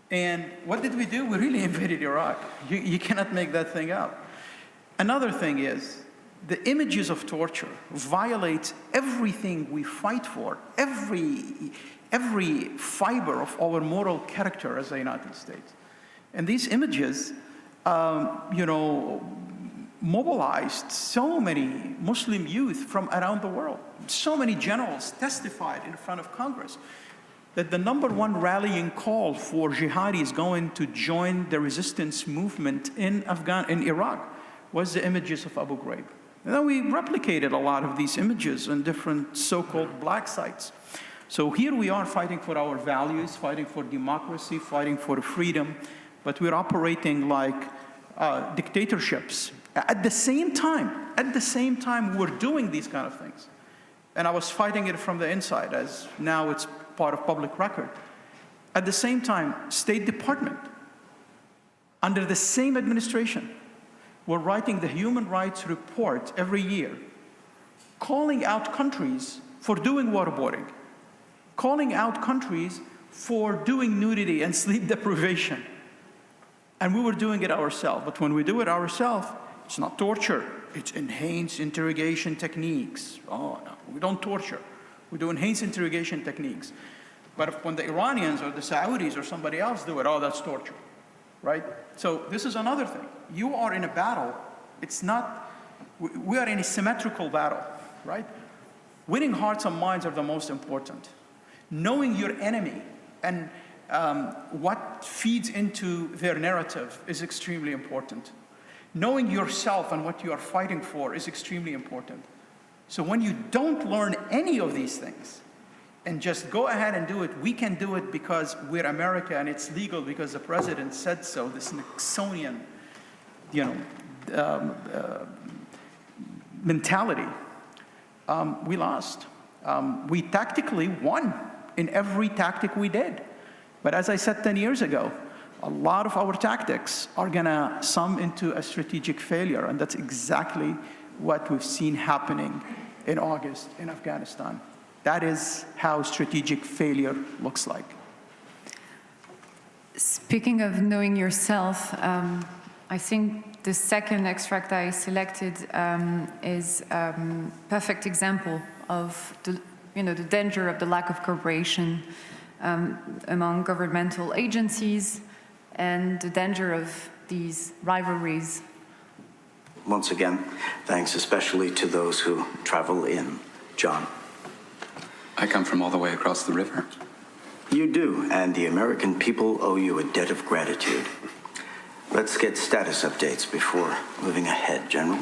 And what did we do? We really invaded Iraq. You cannot make that thing up. Another thing is, the images of torture violate everything we fight for, every fiber of our moral character as the United States. And these images, mobilized so many Muslim youth from around the world. So many generals testified in front of Congress that the number one rallying call for jihadis going to join the resistance movement in Iraq was the images of Abu Ghraib. And then we replicated a lot of these images in different so-called black sites. So here we are fighting for our values, fighting for democracy, fighting for freedom, but we're operating like dictatorships. At the same time, we're doing these kind of things. And I was fighting it from the inside, as now it's part of public record. At the same time, State Department, under the same administration, we're writing the Human Rights Report every year, calling out countries for doing waterboarding, calling out countries for doing nudity and sleep deprivation. And we were doing it ourselves. But when we do it ourselves, it's not torture. It's enhanced interrogation techniques. Oh, no, we don't torture. We do enhanced interrogation techniques. But when the Iranians or the Saudis or somebody else do it, oh, that's torture, right? So this is another thing. You are in a battle. It's not, we are in a symmetrical battle, right? Winning hearts and minds are the most important. Knowing your enemy and what feeds into their narrative is extremely important. Knowing yourself and what you are fighting for is extremely important. So when you don't learn any of these things and just go ahead and do it, we can do it because we're America and it's legal because the president said so, this Nixonian, mentality, we lost. We tactically won in every tactic we did. But as I said 10 years ago, a lot of our tactics are gonna sum into a strategic failure, and that's exactly what we've seen happening in August in Afghanistan. That is how strategic failure looks like. Speaking of knowing yourself, I think the second extract I selected is a perfect example of the danger of the lack of cooperation among governmental agencies and the danger of these rivalries once again, thanks especially to those who travel in. John. I come from all the way across the river. You do, and the American people owe you a debt of gratitude. Let's get status updates before moving ahead, General.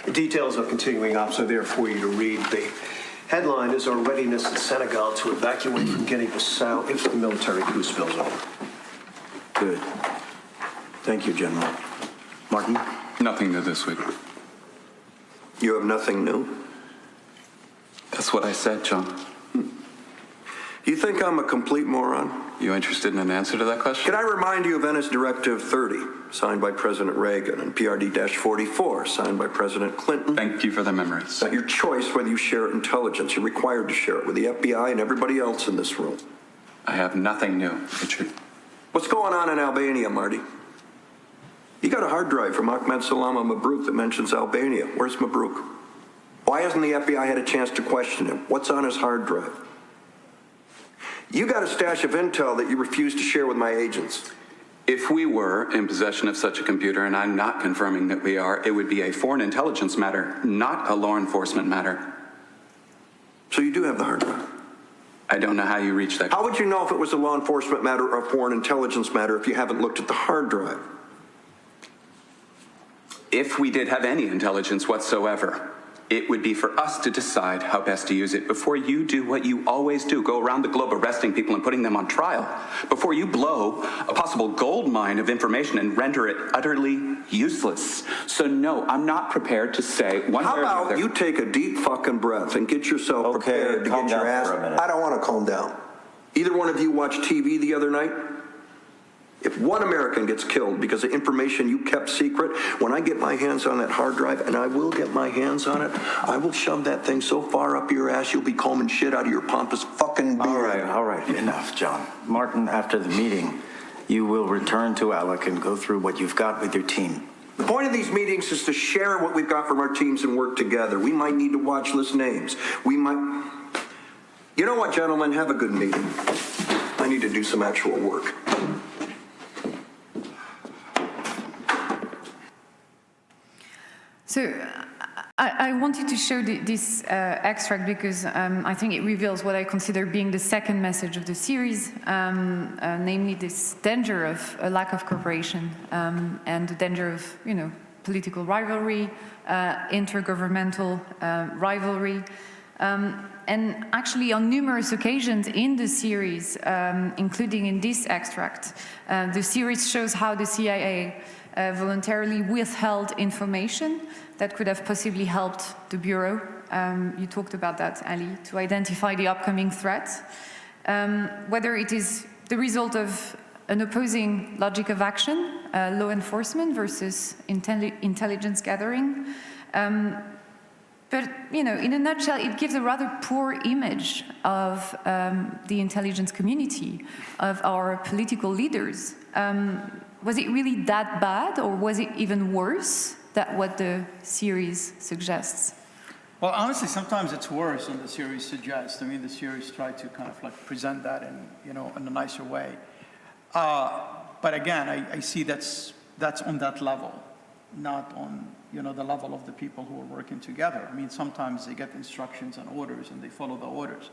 The details of continuing ops are there for you to read. The headline is our readiness in Senegal to evacuate from Guinea-Bissau if the military coup spills over. Good. Thank you, General. Martin? Nothing new this week. You have nothing new? That's what I said, John. You think I'm a complete moron? You interested in an answer to that question? Can I remind you of Venice Directive 30, signed by President Reagan, and PRD-44, signed by President Clinton? Thank you for the memories. It's not your choice whether you share intelligence. You're required to share it with the FBI and everybody else in this room. I have nothing new, Richard. What's going on in Albania, Marty? You got a hard drive from Ahmed Salama Mabrouk that mentions Albania. Where's Mabrouk? Why hasn't the FBI had a chance to question him? What's on his hard drive? You got a stash of intel that you refuse to share with my agents. If we were in possession of such a computer, and I'm not confirming that we are, it would be a foreign intelligence matter, not a law enforcement matter. So you do have the hard drive? I don't know how you reached that. How would you know if it was a law enforcement matter or a foreign intelligence matter if you haven't looked at the hard drive? If we did have any intelligence whatsoever, it would be for us to decide how best to use it before you do what you always do, go around the globe arresting people and putting them on trial, before you blow a possible gold mine of information and render it utterly useless. So no, I'm not prepared to say one way or the other. How about you take a deep fucking breath and get yourself prepared to get your ass... I don't want to calm down. Either one of you watched TV the other night? If one American gets killed because of information you kept secret, when I get my hands on that hard drive, and I will get my hands on it, I will shove that thing so far up your ass you'll be combing shit out of your pompous fucking beard. All right, enough, John. Martin, after the meeting, you will return to Alec and go through what you've got with your team. The point of these meetings is to share what we've got from our teams and work together. We might need to watch list names. We might... You know what, gentlemen? Have a good meeting. I need to do some actual work. So I wanted to show this extract because I think it reveals what I consider being the second message of the series, namely this danger of a lack of cooperation and the danger of, political rivalry, intergovernmental rivalry. And actually on numerous occasions in the series, including in this extract, the series shows how the CIA voluntarily withheld information that could have possibly helped the Bureau. You talked about that, Ali, to identify the upcoming threat. Whether it is the result of an opposing logic of action, law enforcement versus intelligence gathering. But, in a nutshell, it gives a rather poor image of the intelligence community, of our political leaders. Was it really that bad, or was it even worse than what the series suggests? Well, honestly, sometimes it's worse than the series suggests. I mean, the series tried to kind of present that in a nicer way. But again, I see that's on that level, not on the level of the people who are working together. I mean, sometimes they get instructions and orders and they follow the orders.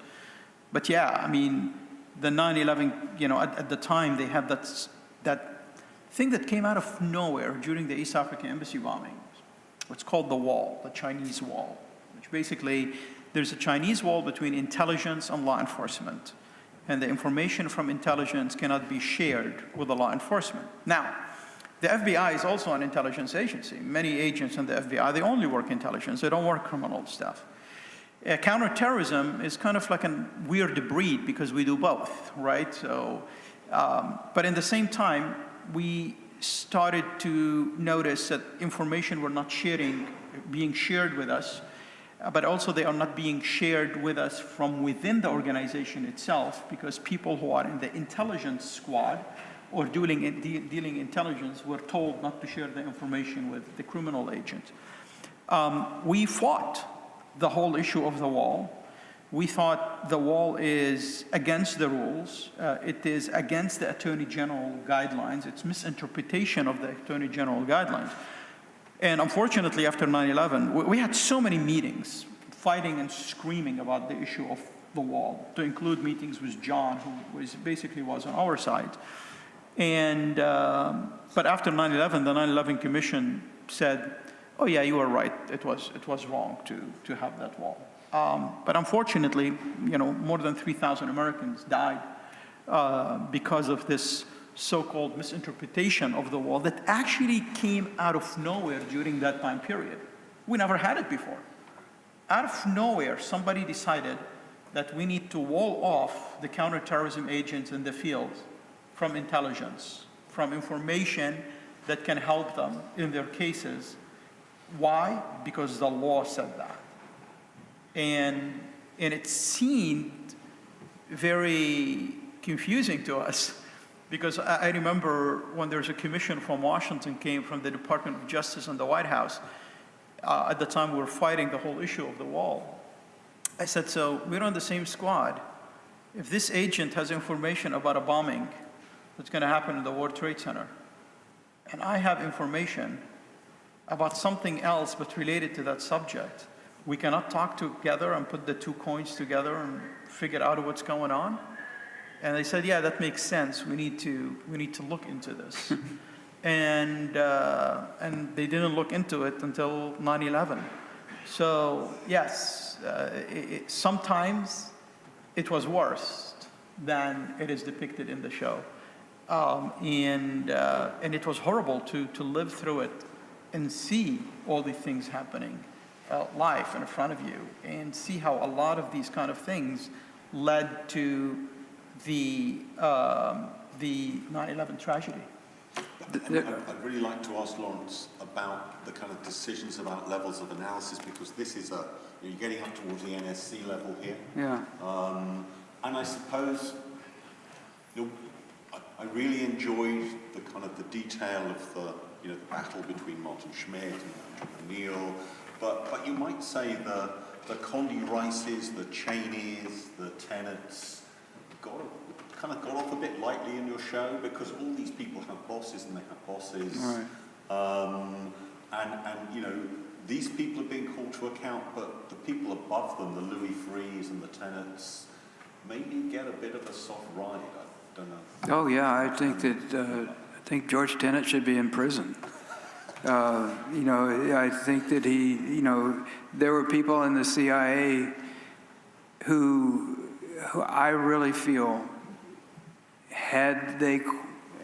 But yeah, I mean, the 9/11, at the time they had that thing that came out of nowhere during the East African embassy bombing. What's called the wall, the Chinese wall, which basically there's a Chinese wall between intelligence and law enforcement, and the information from intelligence cannot be shared with the law enforcement. Now, the FBI is also an intelligence agency. Many agents in the FBI, they only work intelligence, they don't work criminal stuff. Counterterrorism is kind of like a weird breed because we do both, right? So, but in the same time, we started to notice that information were not being shared with us, but also they are not being shared with us from within the organization itself, because people who are in the intelligence squad or dealing intelligence were told not to share the information with the criminal agent. We fought the whole issue of the wall. We thought the wall is against the rules. It is against the Attorney General guidelines. It's misinterpretation of the Attorney General guidelines. And unfortunately, after 9/11, we had so many meetings fighting and screaming about the issue of the wall, to include meetings with John, who basically was on our side. And, but after 9/11, the 9/11 Commission said, oh yeah, you were right, it was wrong to have that wall. But unfortunately, more than 3,000 Americans died because of this so-called misinterpretation of the wall that actually came out of nowhere during that time period. We never had it before. Out of nowhere, somebody decided that we need to wall off the counterterrorism agents in the field from intelligence, from information that can help them in their cases. Why? Because the law said that. And it seemed very confusing to us, because I remember when there was a commission from Washington came from the Department of Justice and the White House. At the time, we were fighting the whole issue of the wall. I said, so we're on the same squad. If this agent has information about a bombing that's going to happen in the World Trade Center, and I have information about something else but related to that subject, we cannot talk together and put the two coins together and figure out what's going on? And they said, yeah, that makes sense. We need to look into this. And they didn't look into it until 9/11. So yes, sometimes it was worse than it is depicted in the show. And it was horrible to live through it and see all these things happening live in front of you, and see how a lot of these kind of things led to the 9/11 tragedy. I'd really like to ask Lawrence about the kind of decisions about levels of analysis, because this is you're getting up towards the NSC level here. Yeah. And I suppose, I really enjoyed the kind of the detail of the battle between Martin Schmidt and O'Neill, but you might say the Condi Rices, the Cheneys, the Tennants got off a bit lightly in your show, because all these people have bosses and they have bosses. Right. And these people are being called to account, but the people above them, the Louis Freehs and the Tennants, maybe get a bit of a soft ride. I don't know. Oh yeah, I think George Tenet should be in prison. I think that there were people in the CIA who I really feel, had they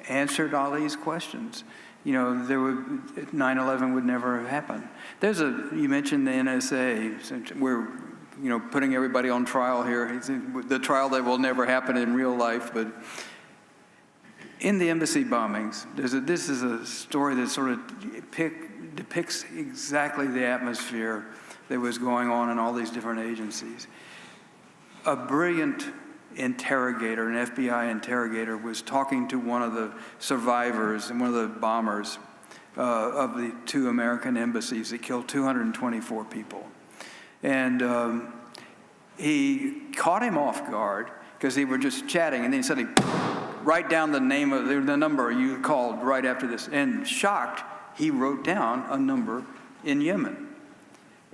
answered all these questions, 9/11 would never have happened. You mentioned the NSA, since we're, putting everybody on trial here. The trial that will never happen in real life, but in the embassy bombings, this is a story that sort of depicts exactly the atmosphere that was going on in all these different agencies. A brilliant interrogator, an FBI interrogator, was talking to one of the survivors and one of the bombers of the two American embassies that killed 224 people. And he caught him off guard because they were just chatting, and then he suddenly write down the name of the number you called right after this. And shocked, he wrote down a number in Yemen.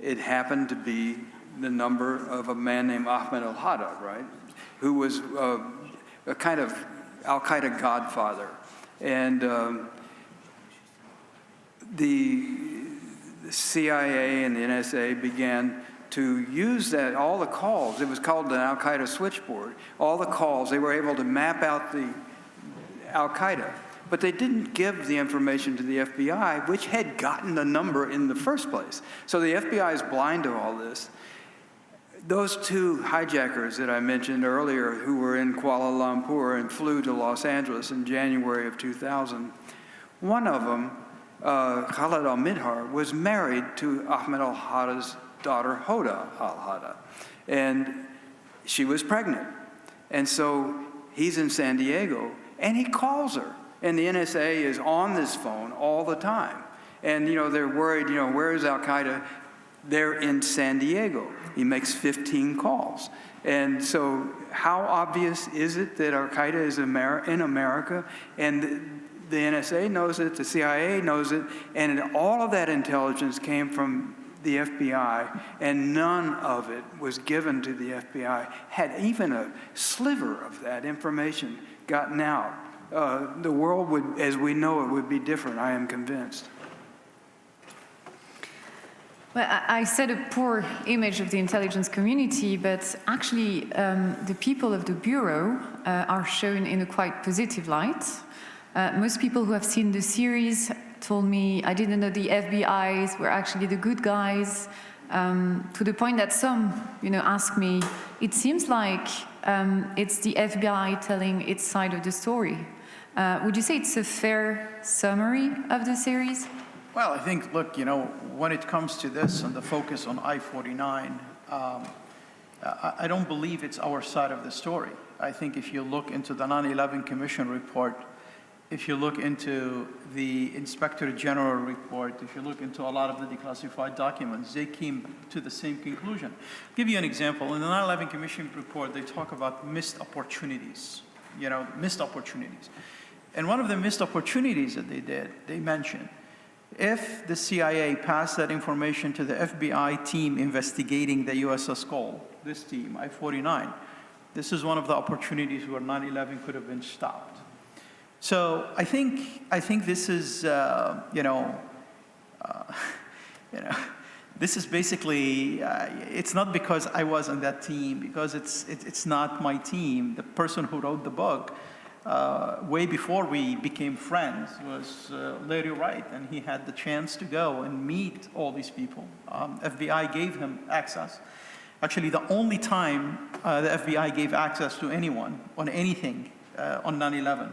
It happened to be the number of a man named Ahmed al-Hada, right? Who was a kind of al-Qaeda godfather. And the CIA and the NSA began to use that, all the calls. It was called the al-Qaeda switchboard. All the calls, they were able to map out the al-Qaeda. But they didn't give the information to the FBI, which had gotten the number in the first place. So the FBI is blind to all this. Those two hijackers that I mentioned earlier, who were in Kuala Lumpur and flew to Los Angeles in January of 2000, one of them, Khalid al-Midhar, was married to Ahmed al-Hada's daughter, Hoda al-Hada, and she was pregnant. And so he's in San Diego, and he calls her. And the NSA is on this phone all the time. And, they're worried, where is al-Qaeda? They're in San Diego. He makes 15 calls. And so how obvious is it that al-Qaeda is in America? And the NSA knows it, the CIA knows it, and all of that intelligence came from the FBI, and none of it was given to the FBI. Had even a sliver of that information gotten out, the world would, as we know it, would be different, I am convinced. Well, I said a poor image of the intelligence community, but actually the people of the Bureau are shown in a quite positive light. Most people who have seen the series told me I didn't know the FBIs were actually the good guys, to the point that some, ask me, it seems like it's the FBI telling its side of the story. Would you say it's a fair summary of the series? Well, I think, look, when it comes to this and the focus on I-49, I don't believe it's our side of the story. I think if you look into the 9/11 Commission report, if you look into the Inspector General report, if you look into a lot of the declassified documents, they came to the same conclusion. I'll give you an example. In the 9/11 Commission report, they talk about missed opportunities, missed opportunities. And one of the missed opportunities that they mentioned, if the CIA passed that information to the FBI team investigating the USS Cole, this team, I-49, this is one of the opportunities where 9/11 could have been stopped. So I think this is, this is basically, it's not because I was on that team, because it's not my team. The person who wrote the book, way before we became friends, was Larry Wright, and he had the chance to go and meet all these people. FBI gave him access. Actually, the only time the FBI gave access to anyone on anything on 9/11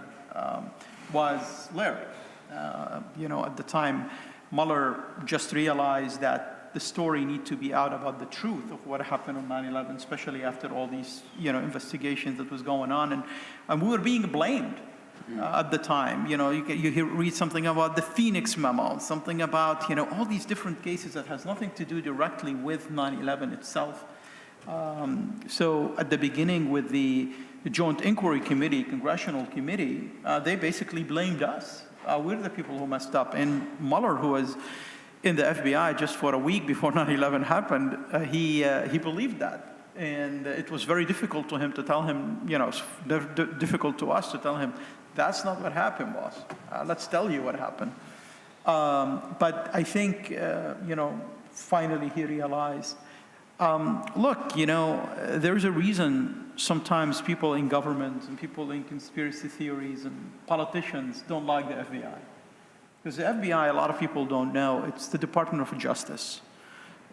was Larry. At the time, Mueller just realized that the story need to be out about the truth of what happened on 9/11, especially after all these, investigations that was going on, and we were being blamed at the time. You read something about the Phoenix memo, something about, all these different cases that has nothing to do directly with 9/11 itself. So at the beginning with the Joint Inquiry Committee, Congressional Committee, they basically blamed us. We're the people who messed up. And Mueller, who was in the FBI just for a week before 9/11 happened, he believed that. And it was very difficult to him to tell him, difficult to us to tell him, that's not what happened, boss. Let's tell you what happened. But I think, finally he realized, look, there's a reason sometimes people in government and people in conspiracy theories and politicians don't like the FBI. Because the FBI, a lot of people don't know, it's the Department of Justice.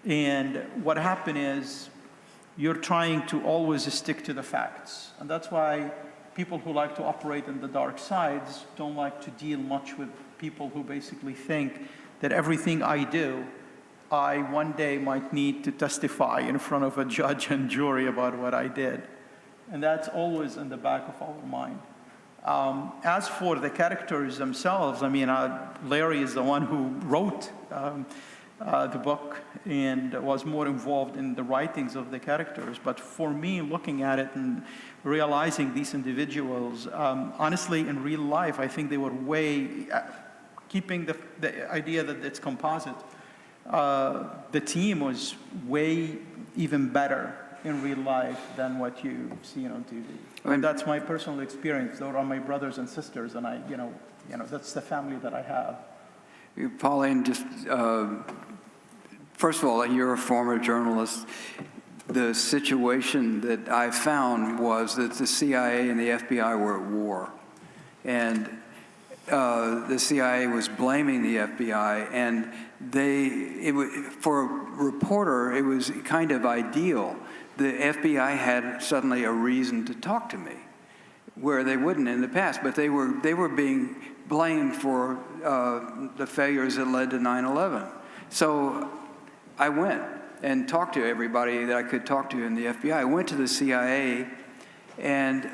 And what happened is you're trying to always stick to the facts. And that's why people who like to operate in the dark sides don't like to deal much with people who basically think that everything I do, I one day might need to testify in front of a judge and jury about what I did. And that's always in the back of our mind. As for the characters themselves, Larry is the one who wrote the book and was more involved in the writings of the characters. But for me, looking at it and realizing these individuals, honestly, in real life, I think they were way, keeping the idea that it's composite, the team was way even better in real life than what you see on TV. And that's my personal experience. Those are my brothers and sisters, and that's the family that I have. Pauline, just first of all, you're a former journalist. The situation that I found was that the CIA and the FBI were at war, and the CIA was blaming the FBI, and for a reporter, it was kind of ideal. The FBI had suddenly a reason to talk to me, where they wouldn't in the past, but they were being blamed for the failures that led to 9/11. So I went and talked to everybody that I could talk to in the FBI. I went to the CIA, and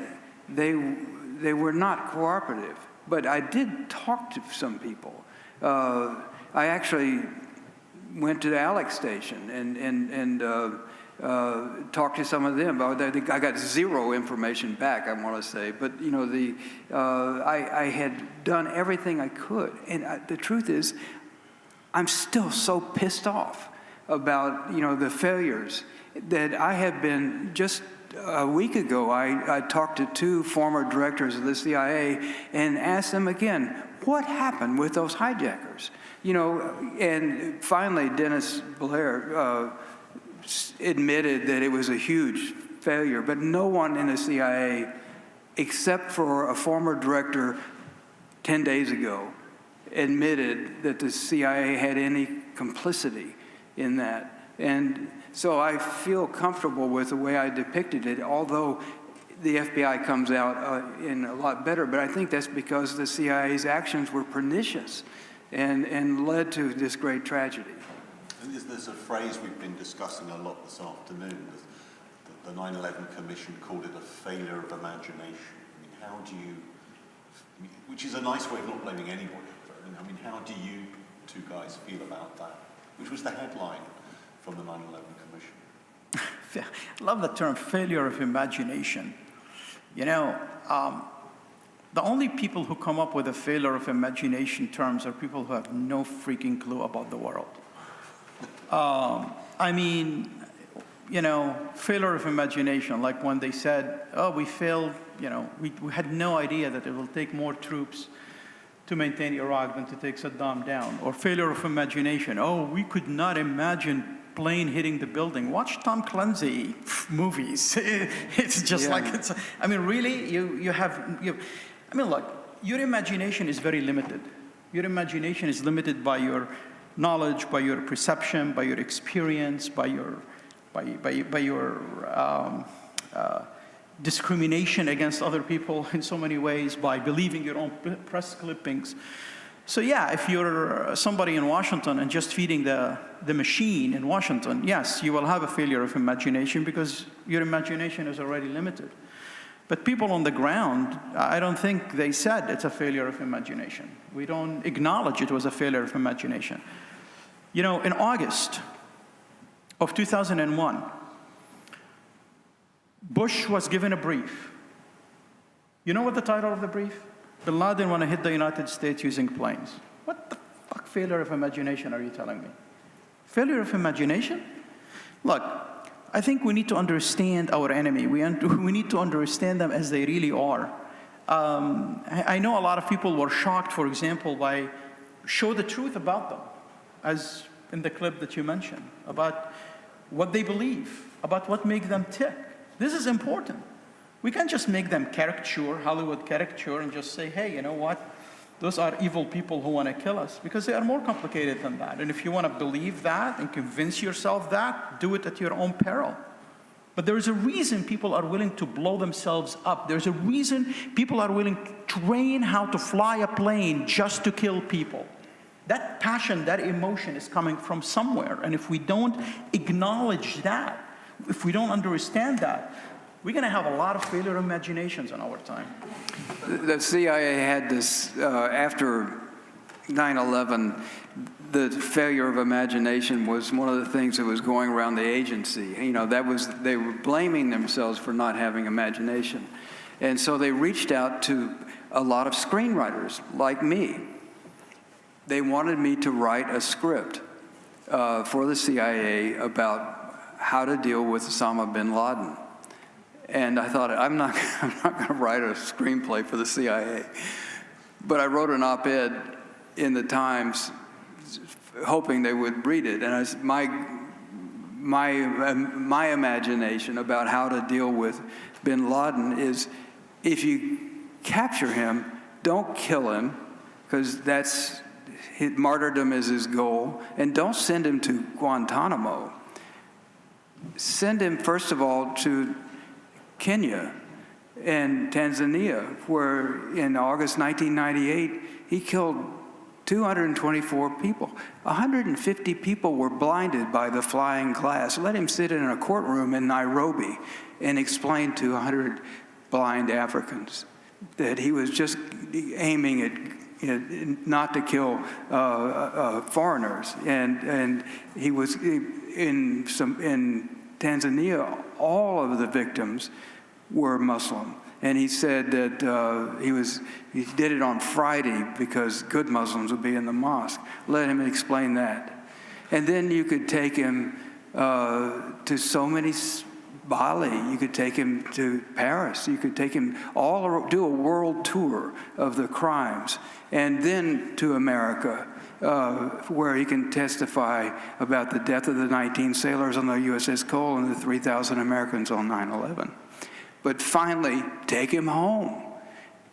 they were not cooperative, but I did talk to some people. I actually went to the Alex station and talk to some of them. I got zero information back, I want to say. But, you know, I had done everything I could. And the truth is, I'm still so pissed off about, you know, the failures that I have been. Just a week ago, I talked to 2 former directors of the CIA and asked them again, what happened with those hijackers? You know, and finally Dennis Blair admitted that it was a huge failure, but no one in the CIA, except for a former director 10 days ago, admitted that the CIA had any complicity in that. And so I feel comfortable with the way I depicted it, although the FBI comes out in a lot better. But I think that's because the CIA's actions were pernicious and led to this great tragedy. There's a phrase we've been discussing a lot this afternoon. The 9/11 Commission called it a failure of imagination. I mean, how do you, which is a nice way of not blaming anybody. I mean, how do you 2 guys feel about that? Which was the headline from the 9/11 Commission. I love the term failure of imagination. You know, the only people who come up with a failure of imagination terms are people who have no freaking clue about the world. I mean, you know, failure of imagination, like when they said, oh, we failed, you know, we had no idea that it will take more troops to maintain Iraq than to take Saddam down. Or failure of imagination, oh, we could not imagine plane hitting the building. Watch Tom Clancy movies. It's just like, it's, I mean, really, you have, I mean, look, your imagination is very limited. Your imagination is limited by your knowledge, by your perception, by your experience, by your discrimination against other people in so many ways, by believing your own press clippings. So yeah, if you're somebody in Washington and just feeding the machine in Washington, yes, you will have a failure of imagination because your imagination is already limited. But people on the ground, I don't think they said it's a failure of imagination. We don't acknowledge it was a failure of imagination. You know, in August of 2001, Bush was given a brief. You know what the title of the brief? Bin Laden want to hit the United States using planes. What the fuck failure of imagination are you telling me? Failure of imagination? Look, I think we need to understand our enemy. We need to understand them as they really are. I know a lot of people were shocked, for example, by show the truth about them, as in the clip that you mentioned, about what they believe, about what makes them tick. This is important. We can't just make them caricature, Hollywood caricature, and just say, hey, you know what? Those are evil people who want to kill us, because they are more complicated than that. And if you want to believe that and convince yourself that, do it at your own peril. But there is a reason people are willing to blow themselves up. There's a reason people are willing to train how to fly a plane just to kill people. That passion, that emotion is coming from somewhere. And if we don't acknowledge that, if we don't understand that, we're going to have a lot of failure imaginations in our time. The CIA had this, after 9/11, the failure of imagination was one of the things that was going around the agency. You know, they were blaming themselves for not having imagination. And so they reached out to a lot of screenwriters like me. They wanted me to write a script for the CIA about how to deal with Osama bin Laden. And I thought, I'm not going to write a screenplay for the CIA. But I wrote an op-ed in the Times hoping they would read it. And my imagination about how to deal with bin Laden is, if you capture him, don't kill him, because martyrdom is his goal, and don't send him to Guantanamo. Send him, first of all, to Kenya and Tanzania, where in August 1998, he killed 224 people. 150 people were blinded by the flying glass. Let him sit in a courtroom in Nairobi and explain to 100 blind Africans that he was just aiming at not to kill foreigners, and he was in Tanzania, all of the victims were Muslim. And he said that he did it on Friday because good Muslims would be in the mosque. Let him explain that. And then you could take him to so many, Bali, you could take him to Paris, you could take him do a world tour of the crimes, and then to America, where he can testify about the death of the 19 sailors on the USS Cole and the 3,000 Americans on 9/11. But finally, take him home.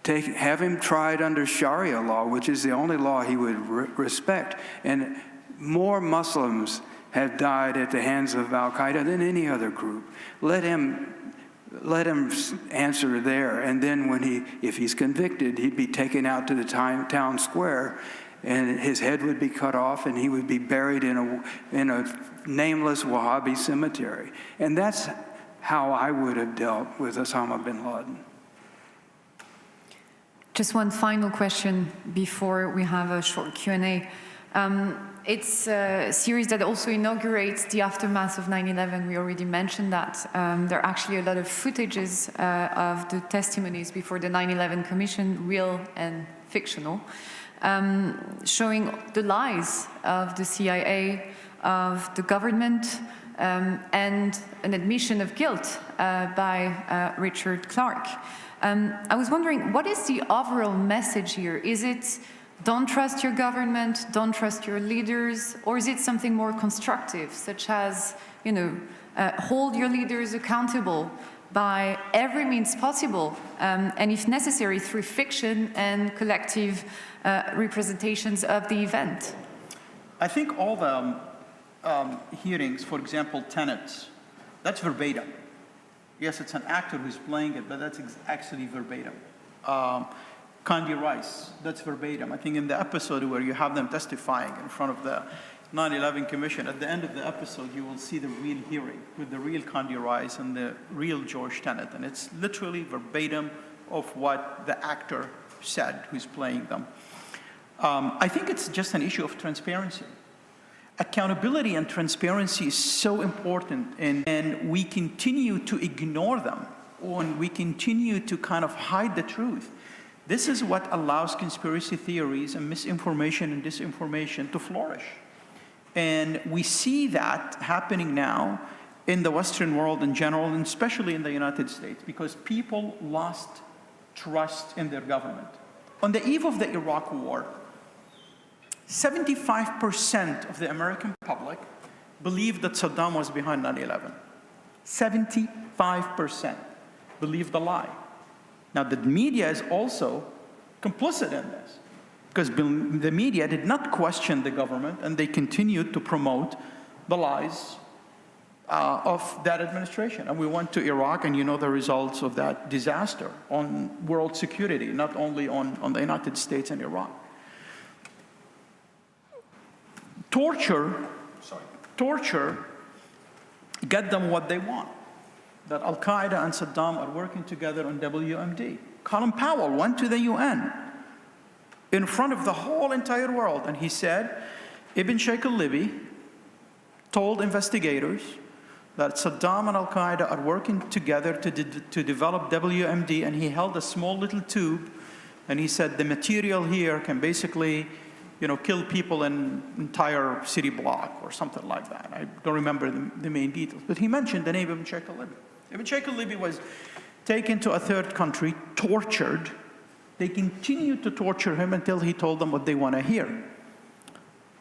Have him tried under Sharia law, which is the only law he would respect. And more Muslims have died at the hands of Al-Qaeda than any other group. Let him answer there. And then if he's convicted, he'd be taken out to the town square, and his head would be cut off, and he would be buried in a nameless Wahhabi cemetery. And that's how I would have dealt with Osama bin Laden. Just one final question before we have a short Q&A. It's a series that also inaugurates the aftermath of 9/11. We already mentioned that. There are actually a lot of footages of the testimonies before the 9/11 Commission, real and fictional, showing the lies of the CIA, of the government, and an admission of guilt by Richard Clarke. I was wondering, what is the overall message here? Is it don't trust your government, don't trust your leaders, or is it something more constructive, such as, hold your leaders accountable by every means possible, and if necessary, through fiction and collective representations of the event? I think all the hearings, for example, Tenet, that's verbatim. Yes, it's an actor who's playing it, but that's actually verbatim. Condi Rice, that's verbatim. I think in the episode where you have them testifying in front of the 9/11 Commission, at the end of the episode, you will see the real hearing with the real Condi Rice and the real George Tenet. And it's literally verbatim of what the actor said who's playing them. I think it's just an issue of transparency. Accountability and transparency is so important, and we continue to ignore them, and we continue to kind of hide the truth. This is what allows conspiracy theories and misinformation and disinformation to flourish. And we see that happening now in the Western world in general, and especially in the United States, because people lost trust in their government. On the eve of the Iraq War, 75% of the American public believed that Saddam was behind 9/11. 75% believed the lie. Now, the media is also complicit in this, because the media did not question the government, and they continued to promote the lies of that administration. And we went to Iraq, and you know the results of that disaster on world security, not only on the United States and Iraq. Torture get them what they want, that Al-Qaeda and Saddam are working together on WMD. Colin Powell went to the UN in front of the whole entire world, and he said, Ibn Sheikh al-Libi told investigators that Saddam and Al-Qaeda are working together to develop WMD, and he held a small little tube, and he said the material here can basically kill people in entire city block or something like that. I don't remember the main details, but he mentioned the name of Ibn Sheikh al-Libi. Ibn Sheikh al-Libi was taken to a third country, tortured. They continued to torture him until he told them what they want to hear.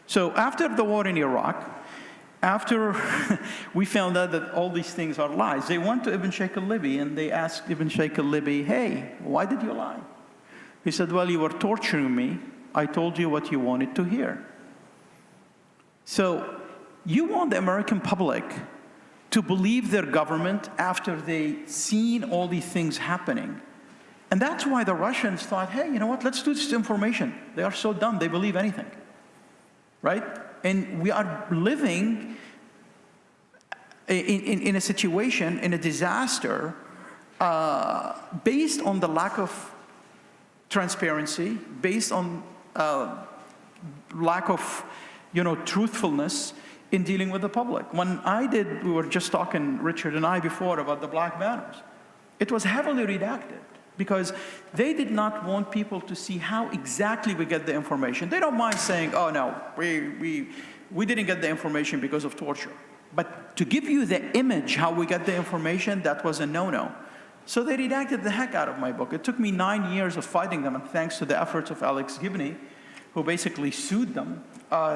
So after the war in Iraq, after we found out that all these things are lies, they went to Ibn Sheikh al-Libi and they asked Ibn Sheikh al-Libi, hey, why did you lie? He said, well, you were torturing me. I told you what you wanted to hear. So you want the American public to believe their government after they've seen all these things happening. And that's why the Russians thought, hey, you know what, let's do this information. They are so dumb, they believe anything, right? And we are living in a situation, in a disaster, based on the lack of transparency, based on lack of, truthfulness in dealing with the public. When we were just talking, Richard and I, before about the black banners. It was heavily redacted because they did not want people to see how exactly we get the information. They don't mind saying, oh no, we didn't get the information because of torture. But to give you the image how we get the information, that was a no-no. So they redacted the heck out of my book. It took me 9 years of fighting them, and thanks to the efforts of Alex Gibney, who basically sued them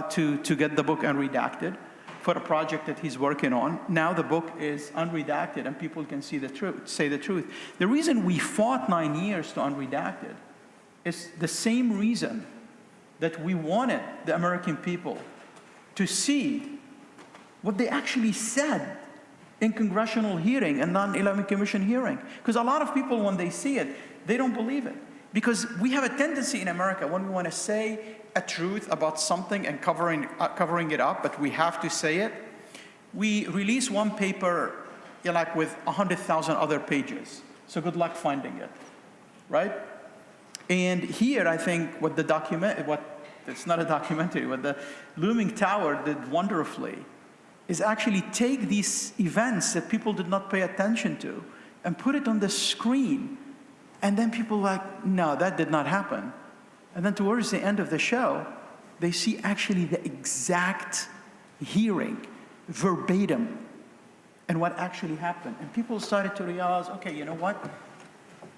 to get the book unredacted for a project that he's working on. Now the book is unredacted and people can say the truth. The reason we fought 9 years to unredact it is the same reason that we wanted the American people to see what they actually said in congressional hearing and 9/11 Commission hearing. Because a lot of people, when they see it, they don't believe it. Because we have a tendency in America when we want to say a truth about something and covering it up, but we have to say it. We release one paper like with 100,000 other pages. So good luck finding it, right? And here, I think what it's not a documentary, what the Looming Tower did wonderfully is actually take these events that people did not pay attention to and put it on the screen. And then people are like, no, that did not happen. And then towards the end of the show, they see actually the exact hearing, verbatim, and what actually happened. And people started to realize, okay, you know what?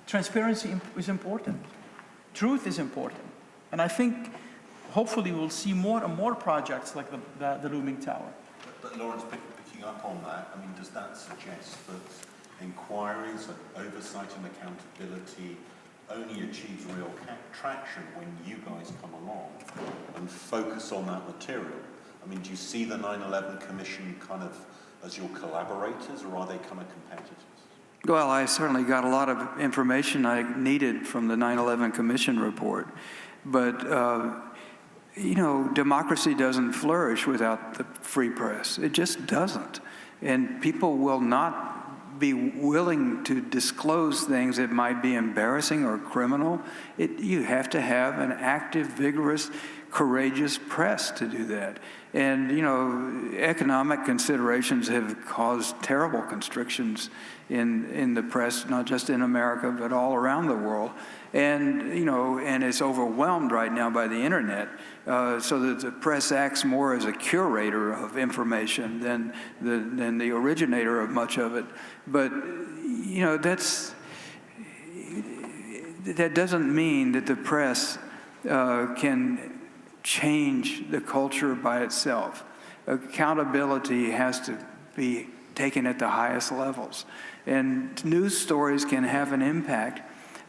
Transparency is important. Truth is important. And I think, hopefully, we'll see more and more projects like the Looming Tower. But Lawrence, picking up on that, I mean, does that suggest that inquiries and oversight and accountability only achieves real traction when you guys come along and focus on that material? I mean, do you see the 9/11 Commission kind of as your collaborators, or are they kind of competitors? Well, I certainly got a lot of information I needed from the 9/11 Commission report, but you know, democracy doesn't flourish without the free press. It just doesn't. And people will not be willing to disclose things that might be embarrassing or criminal. You have to have an active, vigorous, courageous press to do that. And, you know, economic considerations have caused terrible constrictions in the press, not just in America, but all around the world. And, you know, and it's overwhelmed right now by the internet, so that the press acts more as a curator of information than the originator of much of it. But, you know, that doesn't mean that the press can change the culture by itself. Accountability has to be taken at the highest levels. And news stories can have an impact,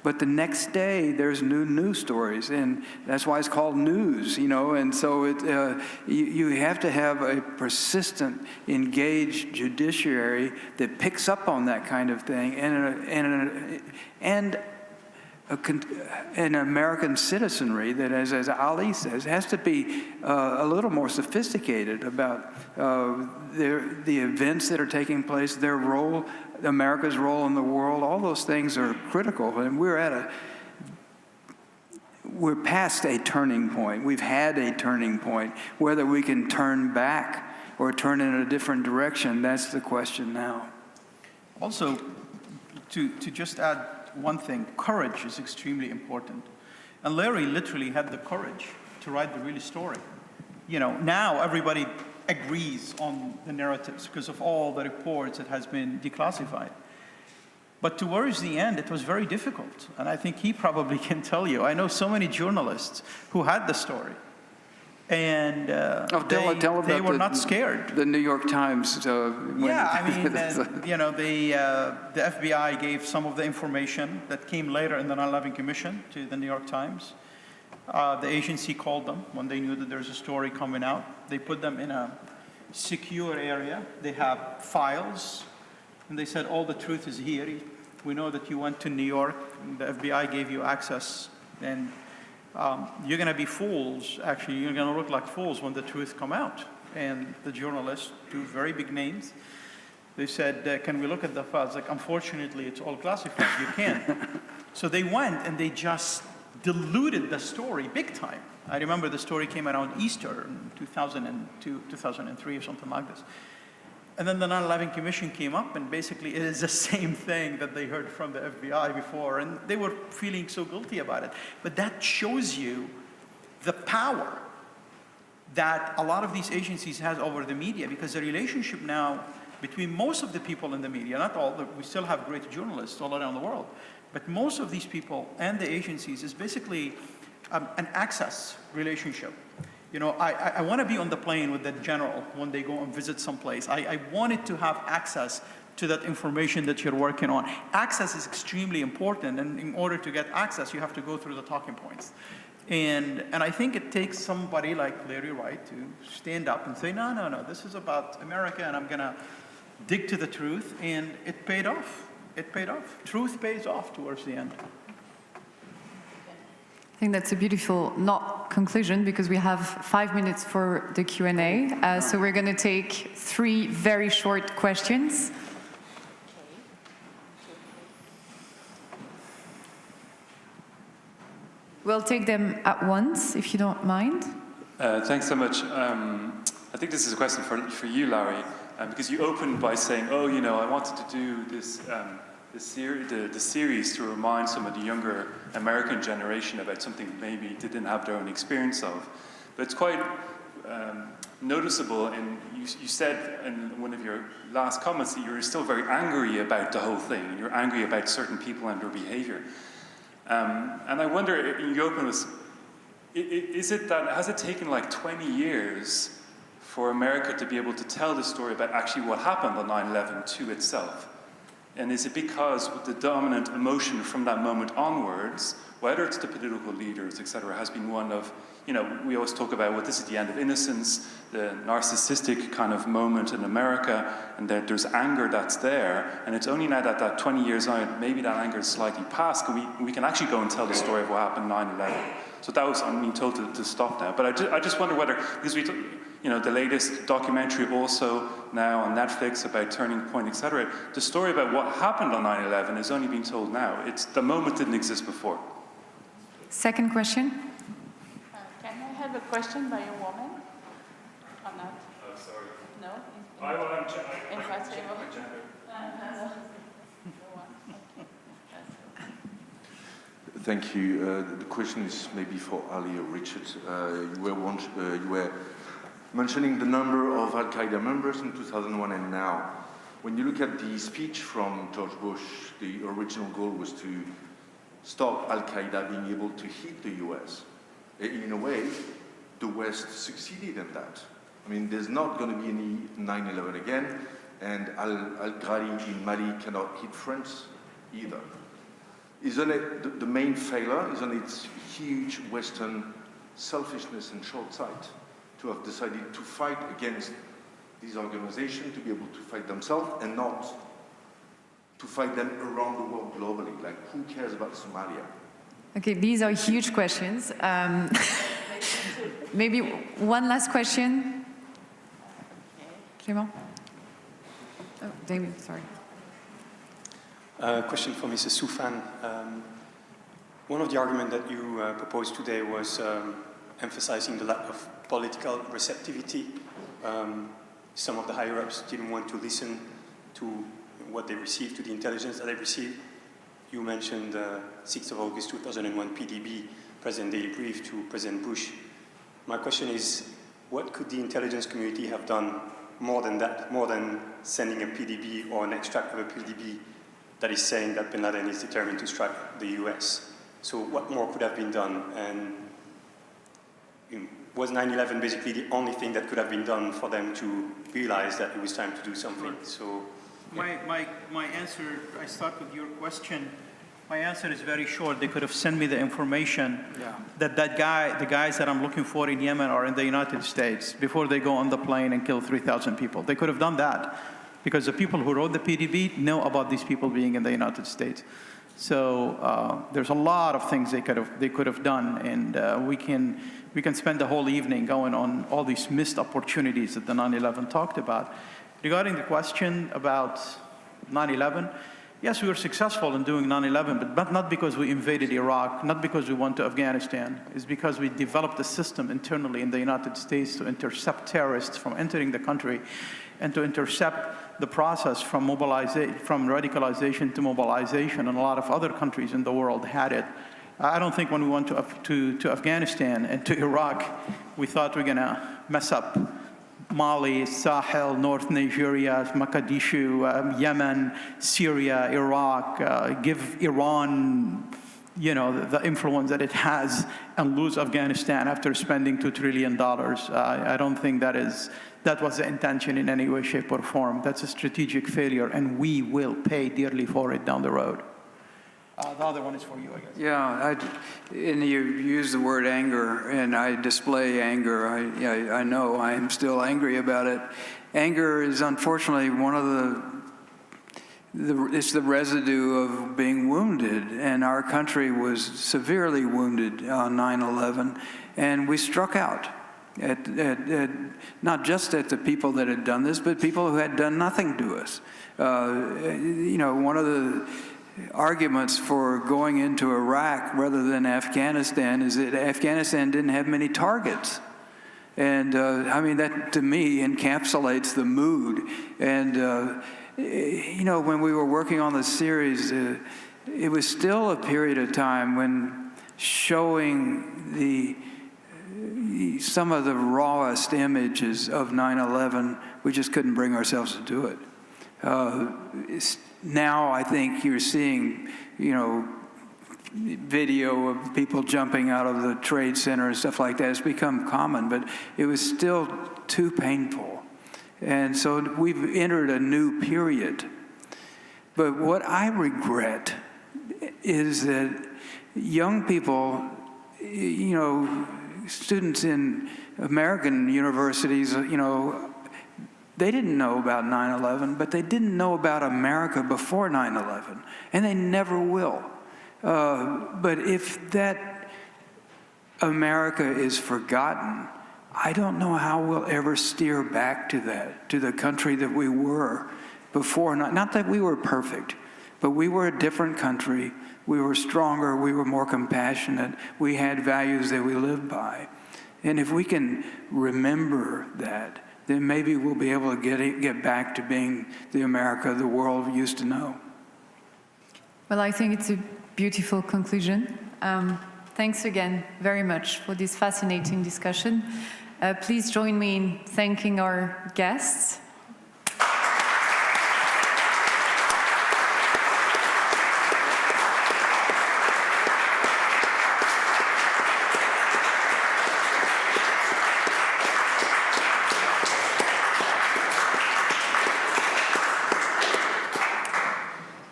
but the next day there's new news stories, and that's why it's called news, you know. And so you have to have a persistent, engaged judiciary that picks up on that kind of thing, and an American citizenry that, as Ali says, has to be a little more sophisticated about the events that are taking place, their role, America's role in the world. All those things are critical, and we're past a turning point. We've had a turning point. Whether we can turn back or turn in a different direction, that's the question now. Also, to just add one thing, courage is extremely important. And Larry literally had the courage to write the real story. You know, now everybody agrees on the narratives because of all the reports that has been declassified. But towards the end, it was very difficult. And I think he probably can tell you. I know so many journalists who had the story. And they were not scared. The New York Times. Yeah, I mean, you know, the FBI gave some of the information that came later in the 9/11 Commission to the New York Times. The agency called them when they knew that there's a story coming out. They put them in a secure area. They have files, and they said, all the truth is here. We know that you went to New York, and the FBI gave you access, and you're going to be fools. Actually, you're going to look like fools when the truth come out. And the journalists, two very big names, they said, can we look at the files? Like, unfortunately, it's all classified. You can't. So they went and they just diluted the story big time. I remember the story came around Easter in 2002, 2003 or something like this. And then the 9/11 Commission came up, and basically it is the same thing that they heard from the FBI before, and they were feeling so guilty about it. But that shows you the power that a lot of these agencies has over the media, because the relationship now between most of the people in the media, not all, we still have great journalists all around the world, but most of these people and the agencies is basically an access relationship. You know, I want to be on the plane with the general when they go and visit someplace. I wanted to have access to that information that you're working on. Access is extremely important, and in order to get access, you have to go through the talking points. And I think it takes somebody like Larry Wright to stand up and say, no, this is about America, and I'm going to dig to the truth, and it paid off. It paid off. Truth pays off towards the end. I think that's a beautiful not conclusion, because we have 5 minutes for the Q&A. So we're going to take 3 very short questions. We'll take them at once, if you don't mind. Thanks so much. I think this is a question for you, Larry, because you opened by saying, oh, you know, I wanted to do this the series to remind some of the younger American generation about something maybe they didn't have their own experience of. But it's quite noticeable, and you said in one of your last comments that you're still very angry about the whole thing. You're angry about certain people and their behavior. And I wonder, you open this, has it taken like 20 years for America to be able to tell the story about actually what happened on 9/11 to itself? And is it because the dominant emotion from that moment onwards, whether it's the political leaders, etc., has been one of, you know, we always talk about, well, this is the end of innocence, the narcissistic kind of moment in America, and that there's anger that's there, and it's only now that 20 years on, maybe that anger is slightly past, we can actually go and tell the story of what happened 9/11. So that was, I'm being told to stop now. But I just wonder whether, because you know, the latest documentary also now on Netflix about Turning Point, etc. The story about what happened on 9/11 is only being told now. The moment didn't exist before. Second question. Can I have a question by a woman or not? Oh, sorry. No? I'm Thank you. The question is maybe for Ali or Richard. You were mentioning the number of Al-Qaeda members in 2001 and now. When you look at the speech from George Bush, the original goal was to stop Al-Qaeda being able to hit the US. In a way, the West succeeded in that. I mean, there's not going to be any 9/11 again, and Al-Ghali in Mali cannot hit France either. Isn't it the main failure? Isn't it huge Western selfishness and short sight to have decided to fight against these organizations, to be able to fight themselves and not to fight them around the world globally? Like, who cares about Somalia? Okay, these are huge questions. Maybe one last question. Clément? Oh, Damien, sorry. Question for Mrs. Soufan. One of the arguments that you proposed today was emphasizing the lack of political receptivity. Some of the higher-ups didn't want to listen to what they received, to the intelligence that they received. You mentioned 6th of August 2001 PDB, President Daily Brief to President Bush. My question is, what could the intelligence community have done more than that, more than sending a PDB or an extract of a PDB that is saying that bin Laden is determined to strike the US? So what more could have been done? And was 9/11 basically the only thing that could have been done for them to realize that it was time to do something? So my answer, I start with your question. My answer is very short. They could have sent me the information that the guys that I'm looking for in Yemen are in the United States before they go on the plane and kill 3,000 people. They could have done that because the people who wrote the PDB know about these people being in the United States. So there's a lot of things they could have done, and we can spend the whole evening going on all these missed opportunities that the 9/11 talked about. Regarding the question about 9/11, Yes, we were successful in doing 9/11, but not because we invaded Iraq, not because we went to Afghanistan. It's because we developed a system internally in the United States to intercept terrorists from entering the country and to intercept the process from radicalization to mobilization, and a lot of other countries in the world had it. I don't think when we went to Afghanistan and to Iraq, we thought we were going to mess up Mali, Sahel, North Nigeria, Mogadishu, Yemen, Syria, Iraq, give Iran, the influence that it has, and lose Afghanistan after spending $2 trillion. I don't think that was the intention in any way, shape, or form. That's a strategic failure, and we will pay dearly for it down the road. The other one is for you, I guess. Yeah, and you use the word anger, and I display anger. I know I am still angry about it. Anger is unfortunately one of it's the residue of being wounded, and our country was severely wounded on 9/11, and we struck out at not just at the people that had done this, but people who had done nothing to us. One of the arguments for going into Iraq rather than Afghanistan is that Afghanistan didn't have many targets. And that to me encapsulates the mood. And, when we were working on the series, it was still a period of time when showing some of the rawest images of 9/11, we just couldn't bring ourselves to do it. Now I think you're seeing, video of people jumping out of the Trade Center and stuff like that. It's become common, but it was still too painful. And so we've entered a new period. But what I regret is that young people, students in American universities, they didn't know about 9/11, but they didn't know about America before 9/11, and they never will. But if that America is forgotten, I don't know how we'll ever steer back to that, to the country that we were before. Not that we were perfect, but we were a different country. We were stronger. We were more compassionate. We had values that we lived by. And if we can remember that, then maybe we'll be able to get back to being the America the world used to know. Well, I think it's a beautiful conclusion. Thanks again very much for this fascinating discussion. Please join me in thanking our guests.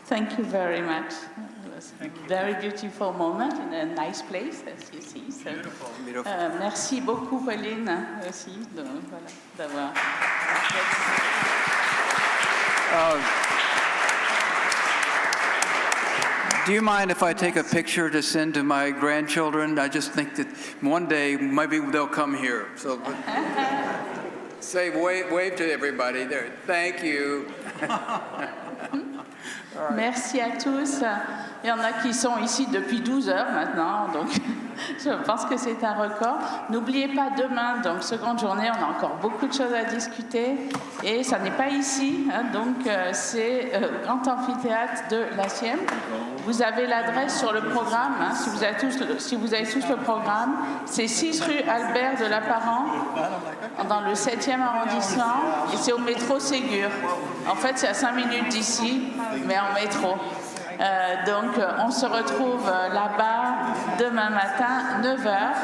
Thank you very much. It was a very beautiful moment in a nice place, as you see. So, beautiful. Merci beaucoup, Pauline, aussi, d'avoir. Do you mind if I take a picture to send to my grandchildren? I just think that one day maybe they'll come here. So say wave to everybody there. Thank you. Merci à tous. Il y en a qui sont ici depuis 12 heures maintenant, donc je pense que c'est un record. N'oubliez pas, demain, donc seconde journée, on a encore beaucoup de choses à discuter, et ça n'est pas ici, donc c'est Grand Amphithéâtre de l'Ancien. Vous avez l'adresse sur le programme, si vous avez tous le programme, c'est 6 rue Albert de Lapparent, dans le 7e arrondissement, et c'est au métro Ségur. En fait, c'est à 5 minutes d'ici, mais en métro. Donc, on se retrouve là-bas demain matin, 9h.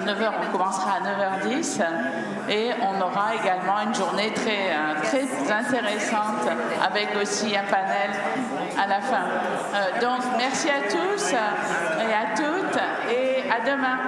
9h, on commencera à 9h10. Et on aura également une journée très intéressante, avec aussi un panel à la fin. Donc, merci à tous et à toutes, et à demain.